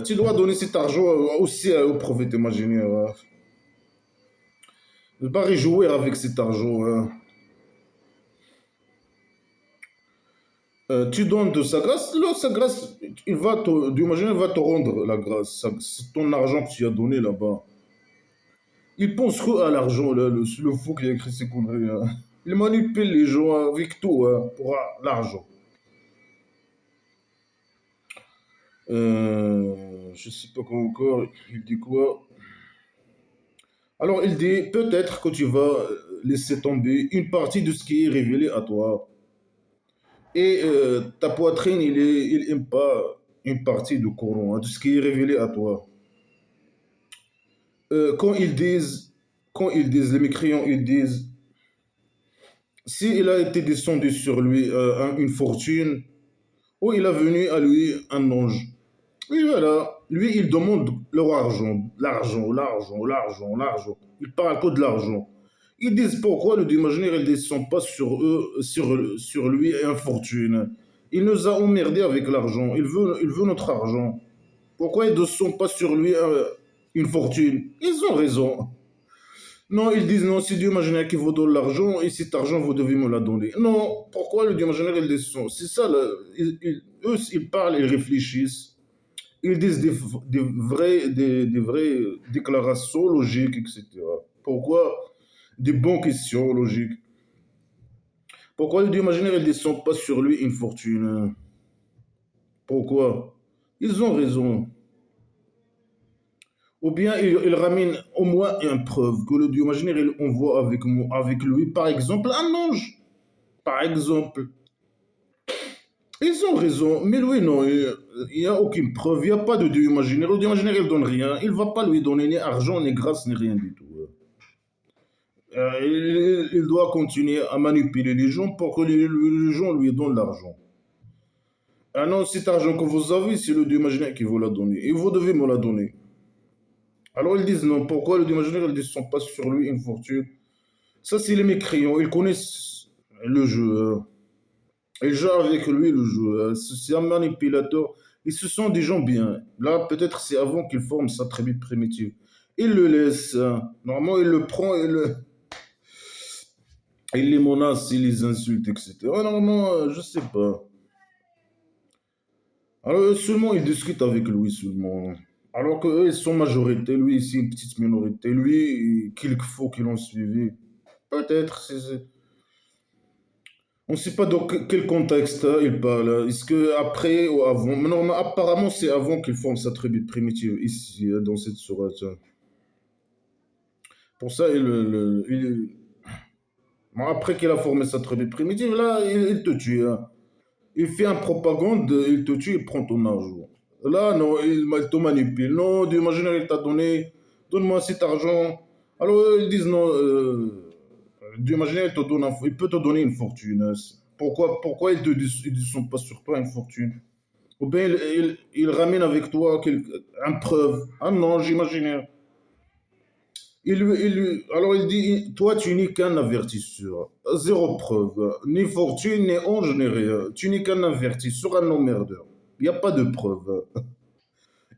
Tu dois donner cet argent aussi au prophète imaginaire, hein. Ne pas réjouir avec cet argent, hein. Tu donnes de sa grâce, là, sa grâce, Dieu imaginaire va te rendre la grâce. C'est ton argent que tu as donné là-bas. Il pense que à l'argent, là, le fou qui a écrit ces conneries, hein. Il manipule les gens avec tout, hein, pour l'argent. Je sais pas quoi encore. Il dit quoi? Alors, il dit peut-être que tu vas laisser tomber une partie de ce qui est révélé à toi. Et ta poitrine, il aime pas une partie du Coran, hein, de ce qui est révélé à toi. Euh, quand ils disent, les mécréants, ils disent, s'il a été descendu sur lui une fortune, ou il a venu à lui un ange. Oui, voilà. Lui, il demande leur argent. L'argent, l'argent, l'argent, l'argent. Il parle que de l'argent. Ils disent pourquoi le Dieu imaginaire ne descend pas sur eux, sur lui et une fortune. Il nous a emmerdés avec l'argent. Il veut notre argent. Pourquoi ils ne descendent pas sur lui une fortune? Ils ont raison. Non, ils disent non, c'est Dieu imaginaire qui vous donne l'argent et cet argent, vous devez me la donner. Non, pourquoi le Dieu imaginaire, il descend? C'est ça, eux, ils parlent, ils réfléchissent, ils disent des vraies déclarations logiques, etc. Pourquoi? Des bonnes questions logiques. Pourquoi le Dieu imaginaire, il descend pas sur lui une fortune? Pourquoi? Ils ont raison. Ou bien il ramène au moins une preuve que le Dieu imaginaire, il envoie avec lui, par exemple, un ange. Par exemple. Ils ont raison, mais lui, non, il n'y a aucune preuve, il n'y a pas de Dieu imaginaire. Le Dieu imaginaire, il ne donne rien. Il ne va pas lui donner ni argent, ni grâce, ni rien du tout. Il doit continuer à manipuler les gens pour que les gens lui donnent l'argent. Ah non, cet argent que vous avez, c'est le Dieu imaginaire qui vous l'a donné. Et vous devez me la donner. Alors ils disent non, pourquoi le Dieu imaginaire, il ne descend pas sur lui une fortune? Ça, c'est les mécréants, ils connaissent le jeu. Ils jouent avec lui le jeu. C'est un manipulateur. Et ce sont des gens bien. Là, peut-être c'est avant qu'il forme sa tribu primitive. Il le laisse. Normalement, il le prend, il les menace, il les insulte, etc. Normalement, je sais pas. Alors, seulement, ils discutent avec lui seulement. Alors qu'eux, ils sont majorité. Lui, c'est une petite minorité. Lui, quelques faux qui l'ont suivi. Peut-être. On ne sait pas dans quel contexte il parle. Est-ce que après ou avant? Mais non, mais apparemment, c'est avant qu'il forme sa tribu primitive ici, dans cette sourate. Pour ça, bon, après qu'il a formé sa tribu primitive, là, il te tue, hein. Il fait un propagande, il te tue, il prend ton argent. Là, non, il te manipule. Non, Dieu imaginaire, il t'a donné, donne-moi cet argent. Alors, ils disent non, Dieu imaginaire, il peut te donner une fortune. Pourquoi ils ne sont pas sur toi une fortune? Ou bien il ramène avec toi un preuve, un ange imaginaire. Alors il dit, toi tu n'es qu'un avertisseur, zéro preuve, ni fortune, ni ange, ni rien. Tu n'es qu'un avertisseur, un emmerdeur. Il n'y a pas de preuve.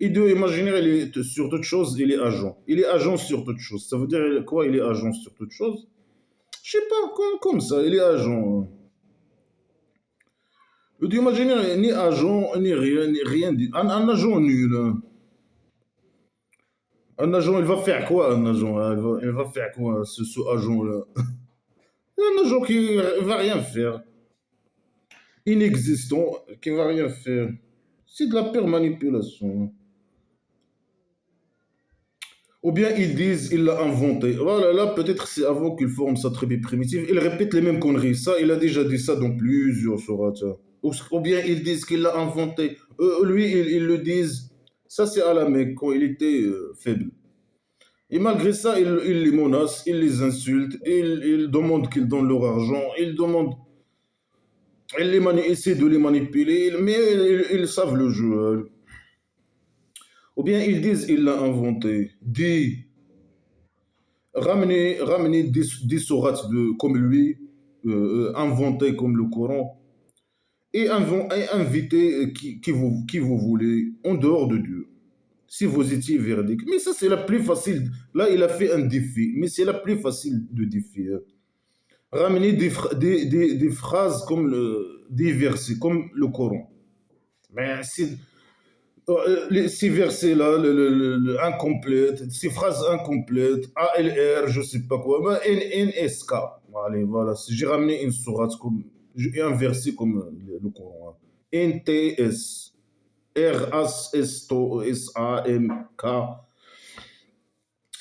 Et Dieu imaginaire, il est sur toute chose, il est agent. Il est agent sur toute chose. Ça veut dire quoi, il est agent sur toute chose? Je sais pas, comme ça, il est agent. Le Dieu imaginaire, ni agent, ni rien, ni rien. Un agent nul, hein. Un agent, il va faire quoi, un agent, hein? Il va faire quoi, ce agent-là? Un agent qui va rien faire. Inexistant, qui va rien faire. C'est de la pure manipulation. Ou bien ils disent il l'a inventé. Voilà, là peut-être c'est avant qu'il forme sa tribu primitive. Il répète les mêmes conneries. Ça, il a déjà dit ça dans plusieurs sourates. Ou bien ils disent qu'il l'a inventé. Lui, ils le disent. Ça, c'est à la Mecque quand il était faible. Et malgré ça, il les menace, il les insulte, il demande qu'ils donnent leur argent, il demande, essaie de les manipuler, mais ils savent le jeu. Ou bien ils disent il l'a inventé. Dis, ramenez des sourates comme lui, inventés comme le Coran, et invitez qui vous voulez en dehors de Dieu. Si vous étiez véridique. Mais ça, c'est la plus facile. Là, il a fait un défi, mais c'est la plus facile de défier. Ramener des phrases comme des versets, comme le Coran. Mais ces versets-là, incomplètes, ces phrases incomplètes, ALR, je sais pas quoi, ben, NSK. Allez, voilà, j'ai ramené une sourate comme, un verset comme le Coran. NTS, RASSAMK.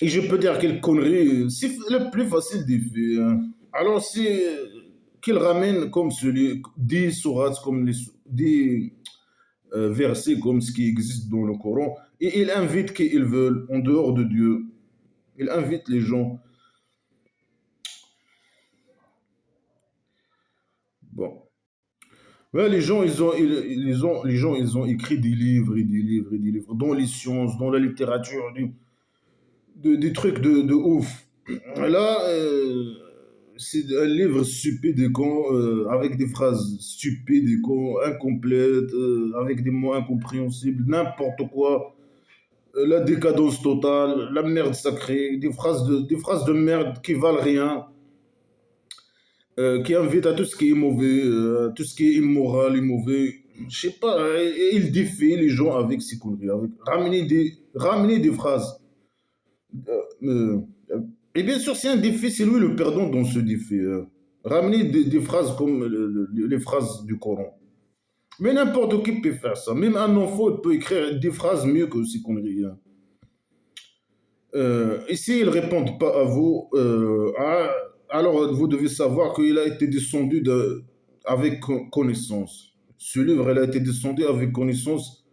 Et je peux dire quelle connerie, c'est le plus facile de faire, hein. Alors, c'est qu'il ramène comme celui, des sourates, comme des versets comme ce qui existe dans le Coran, et il invite qui ils veulent, en dehors de Dieu. Il invite les gens. Bon. Ouais, les gens, ils ont écrit des livres et des livres et des livres, dans les sciences, dans la littérature, des trucs de ouf. Là, c'est un livre stupide et con, avec des phrases stupides et con, incomplètes, avec des mots incompréhensibles, n'importe quoi. la décadence totale, la merde sacrée, des phrases de merde qui valent rien, qui invitent à tout ce qui est mauvais, tout ce qui est immoral et mauvais. Je sais pas, et il défie les gens avec ces conneries, avec ramener des phrases. Euh, et bien sûr, c'est un défi, c'est lui le perdant dans ce défi. Ramener des phrases comme les phrases du Coran. Mais n'importe qui peut faire ça. Même un enfant peut écrire des phrases mieux que ces conneries, hein. Et s'ils ne répondent pas à vous, alors vous devez savoir qu'il a été descendu avec connaissance. Ce livre, il a été descendu avec connaissance.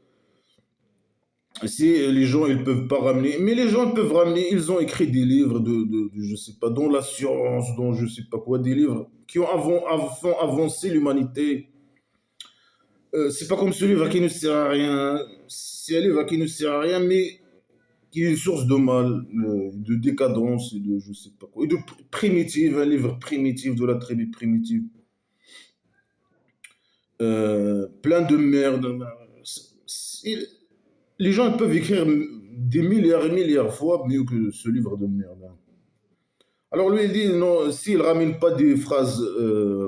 Si les gens ils peuvent pas ramener, mais les gens ils peuvent ramener, ils ont écrit des livres je sais pas, dont la science, dont je sais pas quoi, des livres qui font avancer l'humanité. C'est pas comme ce livre qui ne sert à rien, c'est un livre qui ne sert à rien, mais qui est une source de mal, de décadence, et de je sais pas quoi, et de primitive, un livre primitif de la tribu primitive. Plein de merde. C'est- Les gens ils peuvent écrire des milliards et milliards de fois mieux que ce livre de merde, hein. Alors lui, il dit, non, s'il ne ramène pas des phrases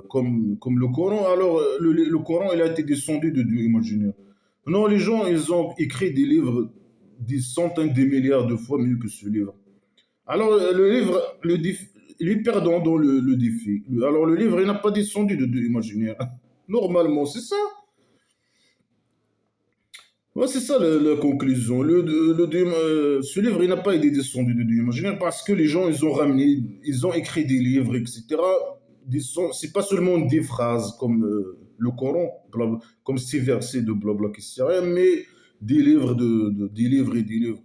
comme le Coran, alors le Coran, il a été descendu de Dieu imaginaire. Non, les gens, ils ont écrit des livres des centaines de milliards de fois mieux que ce livre. Alors le livre, il est perdant dans le défi. Alors le livre, il n'a pas descendu de Dieu imaginaire. Normalement, c'est ça. Ouais, c'est ça la conclusion. Ce livre, il n'a pas été descendu de Dieu imaginaire parce que les gens, ils ont ramené, ils ont écrit des livres, etc. C'est pas seulement des phrases comme le Coran, comme ces versets de blabla qui sert à rien, mais des livres, des livres et des livres.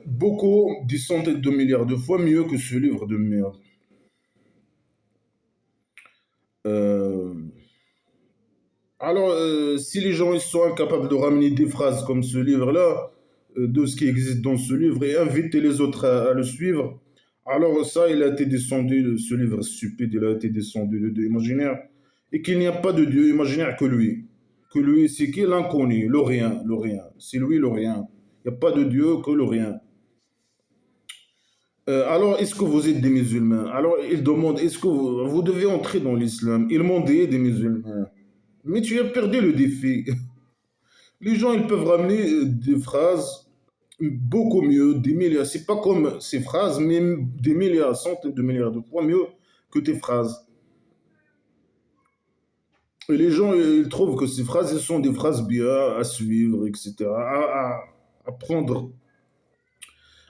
Beaucoup, des centaines de milliards de fois mieux que ce livre de merde. Euh, si les gens ils sont incapables de ramener des phrases comme ce livre-là, de ce qui existe dans ce livre, et inviter les autres à le suivre, alors ça, il a été descendu, ce livre stupide, il a été descendu de Dieu imaginaire, et qu'il n'y a pas de Dieu imaginaire que lui. Que lui, c'est qui l'inconnu, le rien, le rien. C'est lui le rien. Il n'y a pas de Dieu que le rien. Alors, est-ce que vous êtes des musulmans? Alors, il demande, est-ce que vous devez entrer dans l'islam? Ils m'ont dit des musulmans. Mais tu as perdu le défi. Les gens, ils peuvent ramener des phrases beaucoup mieux, des milliards. C'est pas comme ces phrases, mais des milliards, centaines de milliards de fois mieux que tes phrases. Et les gens, ils trouvent que ces phrases, elles sont des phrases bien à suivre, etc. À prendre,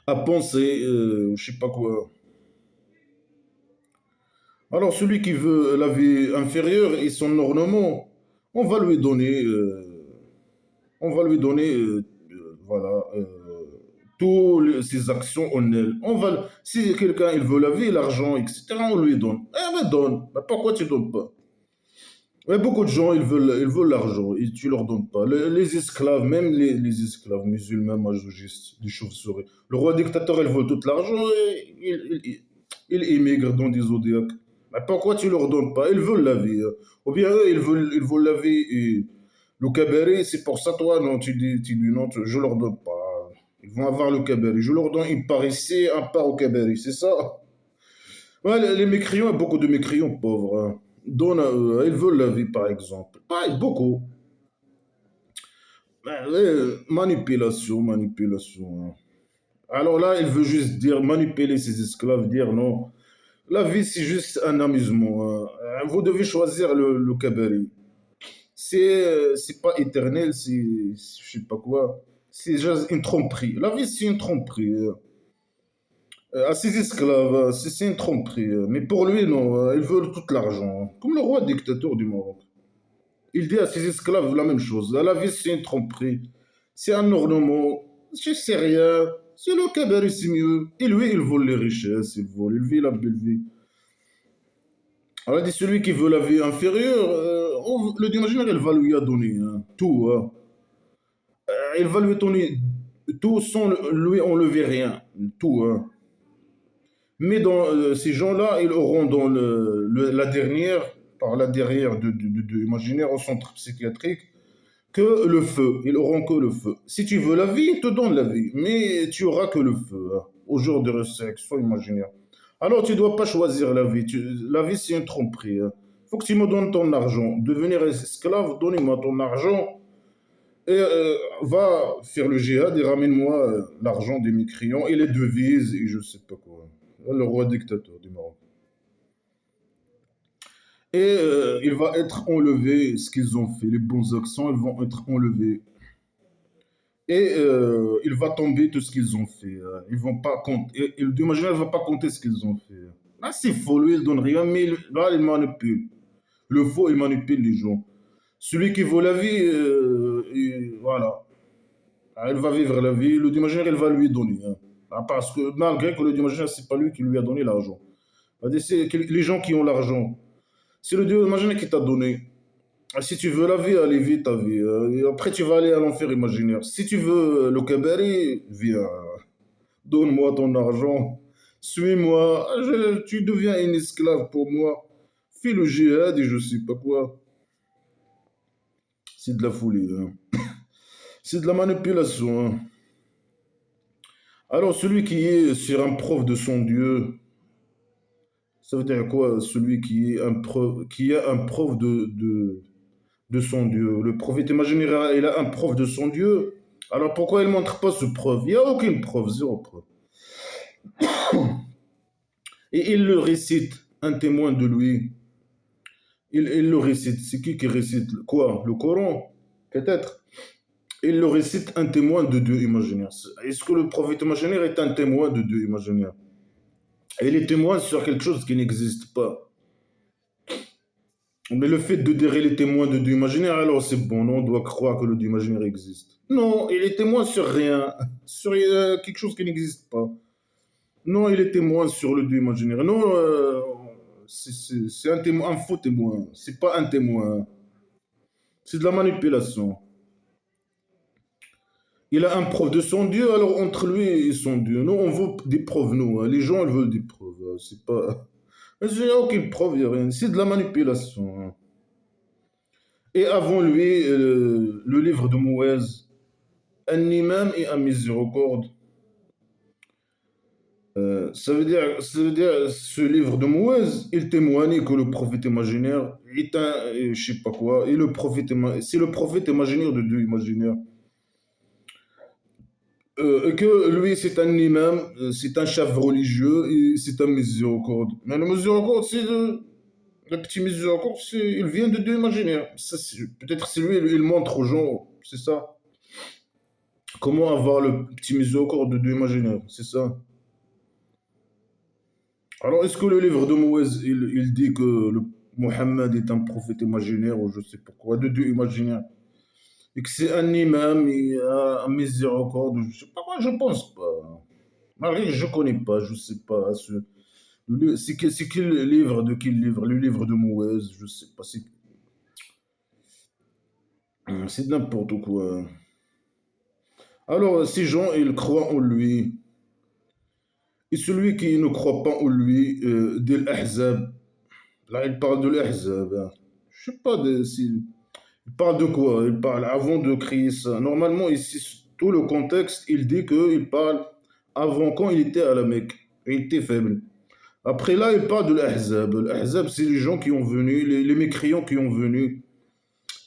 à penser, je sais pas quoi. Alors, celui qui veut la vie inférieure et son ornement, on va lui donner, on va lui donner, voilà, ses actions en elle. Si quelqu'un il veut la vie, l'argent, etc., on lui donne. Eh ben donne. Ben, pourquoi tu donnes pas? Ouais, beaucoup de gens ils veulent l'argent et tu leur donnes pas. Les esclaves, même les esclaves musulmans, masochistes, des chauves-souris. Le roi dictateur, il veut tout l'argent et il émigre dans des zodiacs. Mais pourquoi tu leur donnes pas? Ils veulent la vie, hein. Ou bien eux, ils veulent la vie et le cabaret, c'est pour ça, toi, non, tu dis non, je leur donne pas. Ils vont avoir le cabaret. Je leur donne une part ici, un part au cabaret, c'est ça? Ouais, les mécréants, beaucoup de mécréants pauvres, hein. Donnent à eux, ils veulent la vie, par exemple. Pas beaucoup. Manipulation, manipulation, hein. Alors là, il veut juste dire manipuler ses esclaves, dire non. La vie, c'est juste un amusement, hein. Vous devez choisir le cabaret. C'est pas éternel, je sais pas quoi. C'est juste une tromperie. La vie, c'est une tromperie. À ses esclaves, c'est une tromperie. Mais pour lui, non, ils veulent tout l'argent, hein. Comme le roi dictateur du Maroc. Il dit à ses esclaves la même chose. La vie, c'est une tromperie. C'est un ornement. Je sais rien. C'est le cabaret, c'est mieux. Et lui, il vole les richesses, il vit la belle vie. Alors, il dit celui qui veut la vie inférieure, le Dieu imaginaire, il va lui donner, hein, tout, hein. Il va lui donner tout sans lui enlever rien. Tout, hein. Mais dans ces gens-là, ils auront dans la dernière, par la derrière de imaginaire au centre psychiatrique, que le feu. Ils auront que le feu. Si tu veux la vie, ils te donnent la vie, mais tu auras que le feu, hein, au jour de résurrection imaginaire. Alors tu ne dois pas choisir la vie. La vie, c'est une tromperie. Hein. Faut que tu me donnes ton argent. Devenir esclave, donnez-moi ton argent et va faire le djihad et ramène-moi l'argent des mécréants et les devises et je sais pas quoi. Le roi dictateur du Maroc. Et il va être enlevé ce qu'ils ont fait. Les bons accents, ils vont être enlevés. Et il va tomber tout ce qu'ils ont fait. Ils vont pas compter. Et le Dieu imaginaire ne va pas compter ce qu'ils ont fait. Là, c'est faux. Lui, il donne rien, mais là, il manipule. Le faux, il manipule les gens. Celui qui vaut la vie, voilà. Ah, il va vivre la vie, le Dieu imaginaire, il va lui donner. Hein. Ah, parce que malgré que le Dieu imaginaire, c'est pas lui qui lui a donné l'argent. C'est les gens qui ont l'argent. C'est le Dieu imaginaire qui t'a donné. Ah, si tu veux la vie, allez vite ta vie. Et après, tu vas aller à l'enfer imaginaire. Si tu veux le kabari, viens. Donne-moi ton argent. Suis-moi. Tu deviens une esclave pour moi. Fais le djihad et je sais pas quoi. C'est de la folie. Hein. C'est de la manipulation. Hein. Alors, celui qui est sur un prof de son Dieu, ça veut dire quoi? Celui qui est qui a un prof de son Dieu. Le prophète imaginaire, il a un prof de son Dieu. Alors, pourquoi il ne montre pas ce prof? Il n'y a aucune preuve, zéro preuve. Et il le récite, un témoin de lui. Il le récite. C'est qui récite quoi? Le Coran? Peut-être. Il le récite, un témoin de Dieu imaginaire. Est-ce que le prophète imaginaire est un témoin de Dieu imaginaire? Et il est témoin sur quelque chose qui n'existe pas. Mais le fait de dire les témoins de Dieu imaginaire, alors c'est bon, non, on doit croire que le Dieu imaginaire existe. Non, il est témoin sur rien, sur quelque chose qui n'existe pas. Non, il est témoin sur le Dieu imaginaire. Non, c'est un témoin, un faux témoin. C'est pas un témoin. C'est de la manipulation. Il a un prof de son Dieu, alors entre lui et son Dieu. Nous, on veut des preuves, nous. Hein. Les gens, ils veulent des preuves. C'est pas. Il n'y a aucune preuve, il n'y a rien. C'est de la manipulation. Hein. Et avant lui, le livre de Mouez, un imam et un miséricorde. Ça veut dire, ce livre de Mouez, il témoigne que le prophète imaginaire est un, je sais pas quoi, et le prophète, c'est le prophète imaginaire de Dieu imaginaire. Et que lui, c'est un imam, c'est un chef religieux et c'est un miséricorde. Mais le miséricorde, c'est le petit miséricorde, il vient de Dieu imaginaire. Peut-être c'est lui, il montre aux gens, c'est ça. Comment avoir le petit miséricorde de Dieu imaginaire, c'est ça. Alors, est-ce que le livre de Moïse, il dit que Mohammed est un prophète imaginaire ou je sais pas quoi, de Dieu imaginaire, et que c'est un imam et un miséricorde, je sais pas quoi, je pense pas. Malgré que je connais pas, je sais pas. C'est quel livre, de quel livre? Le livre de Moïse, je sais pas. C'est n'importe quoi. Alors, ces gens, ils croient en lui. Et celui qui ne croit pas en lui, de l'Ahzab, là, il parle de l'Ahzab. Hein. Je sais pas, il parle de quoi? Il parle avant de créer ça. Normalement, ici, tout le contexte, il dit qu'il parle avant, quand il était à la Mecque. Il était faible. Après là, il parle de l'Ahzab. L'Ahzab, c'est les gens qui ont venu, les mécréants qui ont venu,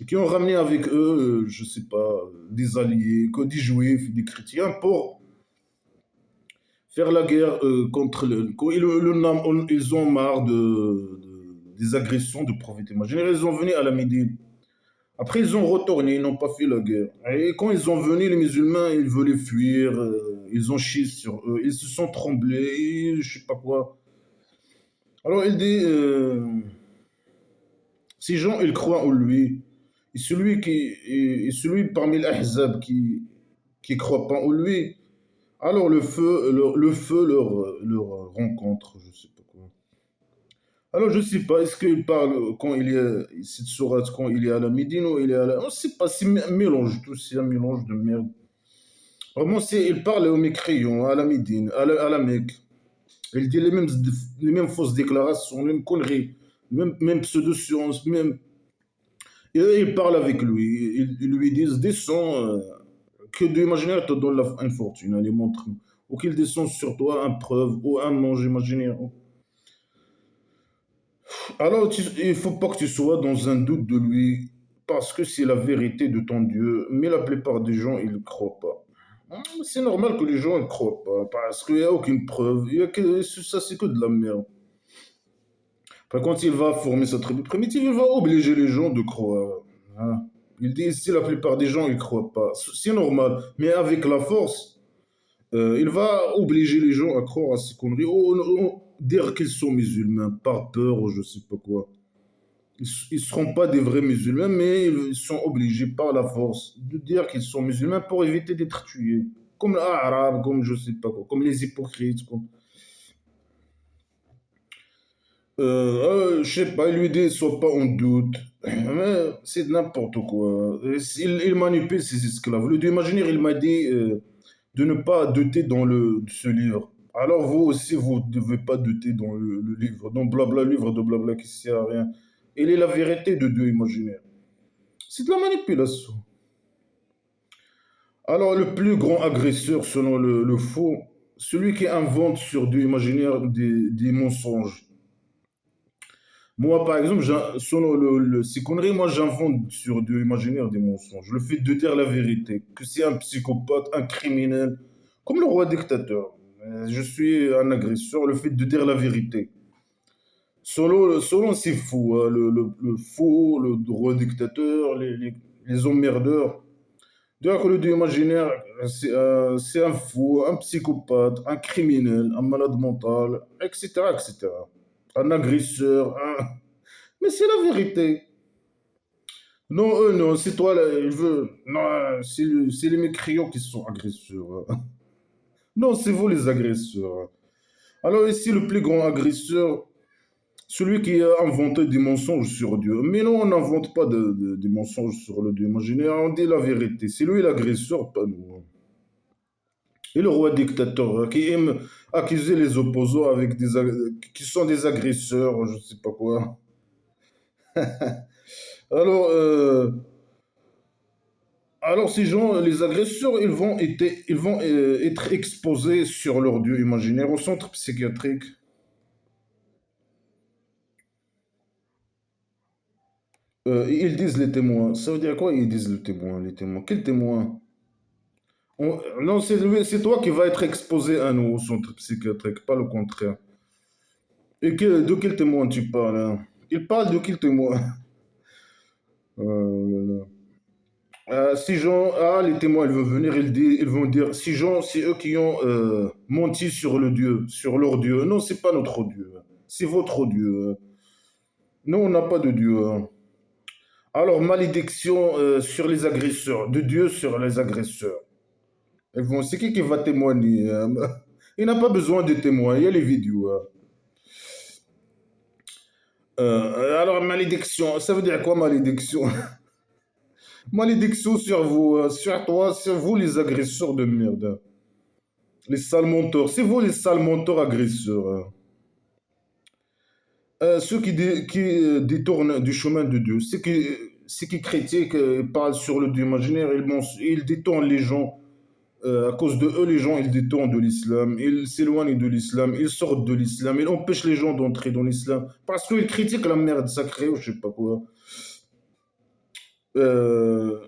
et qui ont ramené avec eux, je sais pas, des alliés, des juifs, des chrétiens, pour faire la guerre contre quand ils ont marre des agressions du prophète imaginaire. Ils sont venus à la Médine. Après, ils ont retourné, ils n'ont pas fait la guerre. Et quand ils sont venus, les musulmans, ils voulaient fuir, ils ont chié sur eux, ils se sont tremblés, et je sais pas quoi. Alors il dit, ces gens, ils croient en lui. Et celui parmi l'Ahzab qui croit pas en lui, alors le feu leur rencontre, je sais pas quoi. Alors je sais pas, est-ce qu'il parle quand il est, cette sourate, quand il est à la Médine ou il est à la... On sait pas, c'est un mélange, tout, c'est un mélange de merde. Vraiment, il parle aux mécréants, à la Médine, à la Mecque. Il dit les mêmes fausses déclarations, les mêmes conneries, même pseudo-sciences, même... Et eux, ils parlent avec lui. Ils lui disent, descends, que Dieu imaginaire te donne une fortune, allez, montre-nous. Ou qu'il descende sur toi un preuve ou un ange imaginaire. Alors, il ne faut pas que tu sois dans un doute de lui, parce que c'est la vérité de ton Dieu, mais la plupart des gens, ils ne croient pas. C'est normal que les gens ne croient pas, parce qu'il n'y a aucune preuve. Ça, c'est que de la merde. Enfin, quand il va former sa tribu primitive, il va obliger les gens de croire. Hein. Il dit si la plupart des gens, ils ne croient pas. C'est normal, mais avec la force, il va obliger les gens à croire à ces conneries, ou dire qu'ils sont musulmans, par peur ou je sais pas quoi. Ils ne seront pas des vrais musulmans, mais ils sont obligés par la force de dire qu'ils sont musulmans pour éviter d'être tués. Comme les Arabes, comme je sais pas quoi, comme les hypocrites. Je sais pas, il lui dit, sois pas en doute. Mais c'est n'importe quoi. Il manipule ses esclaves. Le Dieu imaginaire, il m'a dit de ne pas douter dans ce livre. Alors vous aussi, vous ne devez pas douter dans le livre, dans blabla, livre de blabla qui sert à rien. Il est la vérité de Dieu imaginaire. C'est de la manipulation. Alors le plus grand agresseur selon le faux, celui qui invente sur Dieu imaginaire des mensonges. Moi, par exemple, selon ces conneries, moi, j'invente sur de l'imaginaire des mensonges. Le fait de dire la vérité, que c'est un psychopathe, un criminel, comme le roi dictateur. Je suis un agresseur, le fait de dire la vérité. Selon c'est fou, hein, le faux, le roi dictateur, les emmerdeurs. D'ailleurs, que le dieu imaginaire, c'est un fou, un psychopathe, un criminel, un malade mental, etc., etc. Un agresseur, mais c'est la vérité. Non, eux, non, c'est toi, là, il veut. Non, c'est les mécréants qui sont agresseurs. Non, c'est vous les agresseurs. Alors ici, le plus grand agresseur, celui qui a inventé des mensonges sur Dieu. Mais non, on n'invente pas des mensonges sur le Dieu imaginaire, on dit la vérité. C'est lui l'agresseur, pas nous. Et le roi dictateur qui aime accuser les opposants avec qui sont des agresseurs, je sais pas quoi. Alors, Alors, ces gens, les agresseurs, ils vont être exposés sur leur dieu imaginaire au centre psychiatrique. Ils disent les témoins. Ça veut dire quoi, ils disent le témoin, les témoins? Quel témoin? Non, c'est toi qui vas être exposé à nous au centre psychiatrique, pas le contraire. Et de quel témoin tu parles, hein? Ils parlent de quel témoin? Là, là. Si Jean, les témoins, ils vont venir, ils vont dire, si Jean, c'est eux qui ont menti sur le Dieu, sur leur Dieu. Non, c'est pas notre Dieu. C'est votre Dieu. Nous, on n'a pas de Dieu. Alors, malédiction sur les agresseurs, de Dieu sur les agresseurs. C'est qui va témoigner? Il n'a pas besoin de témoins, il y a les vidéos. Alors, malédiction, ça veut dire quoi, malédiction? Malédiction sur vous, sur toi, sur vous, les agresseurs de merde. Les sales menteurs. C'est vous, les sales menteurs agresseurs. Ceux qui détournent du chemin de Dieu, ceux qui critiquent, parlent sur le Dieu imaginaire, ils détournent les gens. À cause de eux, les gens, ils détournent de l'islam, ils s'éloignent de l'islam, ils sortent de l'islam, ils empêchent les gens d'entrer dans l'islam parce qu'ils critiquent la merde sacrée ou je sais pas quoi. Euh,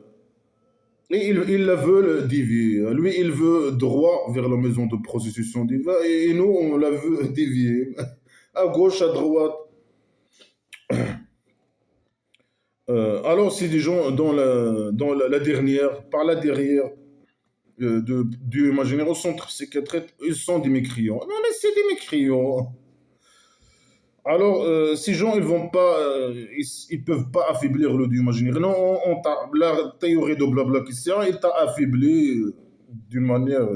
et ils la veulent dévier. Lui, il veut droit vers la maison de prostitution divine et nous, on la veut dévier. À gauche, à droite. Alors, c'est des gens la dernière, par la derrière de Dieu imaginaire au centre psychiatrique, ils sont des mécréants. Non, mais c'est des mécréants. Alors, ces gens, ils peuvent pas affaiblir le Dieu imaginaire. Non, la théorie de blabla qui sert, il t'a affaibli d'une manière.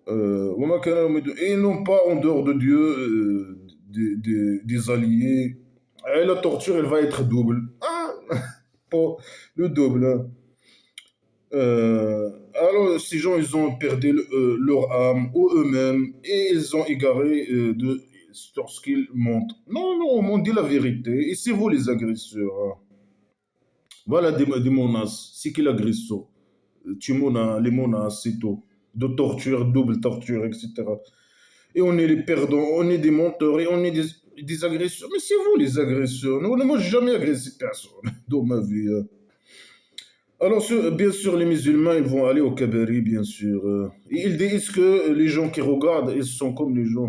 Et non pas en dehors de Dieu, des alliés. Et la torture, elle va être double. Ah, pas le double. Hein. Alors, ces gens, ils ont perdu leur âme ou eux-mêmes et ils ont égaré lorsqu'ils mentent. Non, non, on dit la vérité. Et c'est vous les agresseurs, hein. Voilà des menaces. C'est qui l'agresseur? Tu menaces, les menaces, c'est tout. De torture, double torture, etc. Et on est les perdants, on est des menteurs et on est des agresseurs. Mais c'est vous les agresseurs. Non, moi, j'ai jamais agressé personne dans ma vie, hein. Alors, bien sûr, les musulmans, ils vont aller au Kabari, bien sûr. Et ils disent que les gens qui regardent, ils sont comme les gens.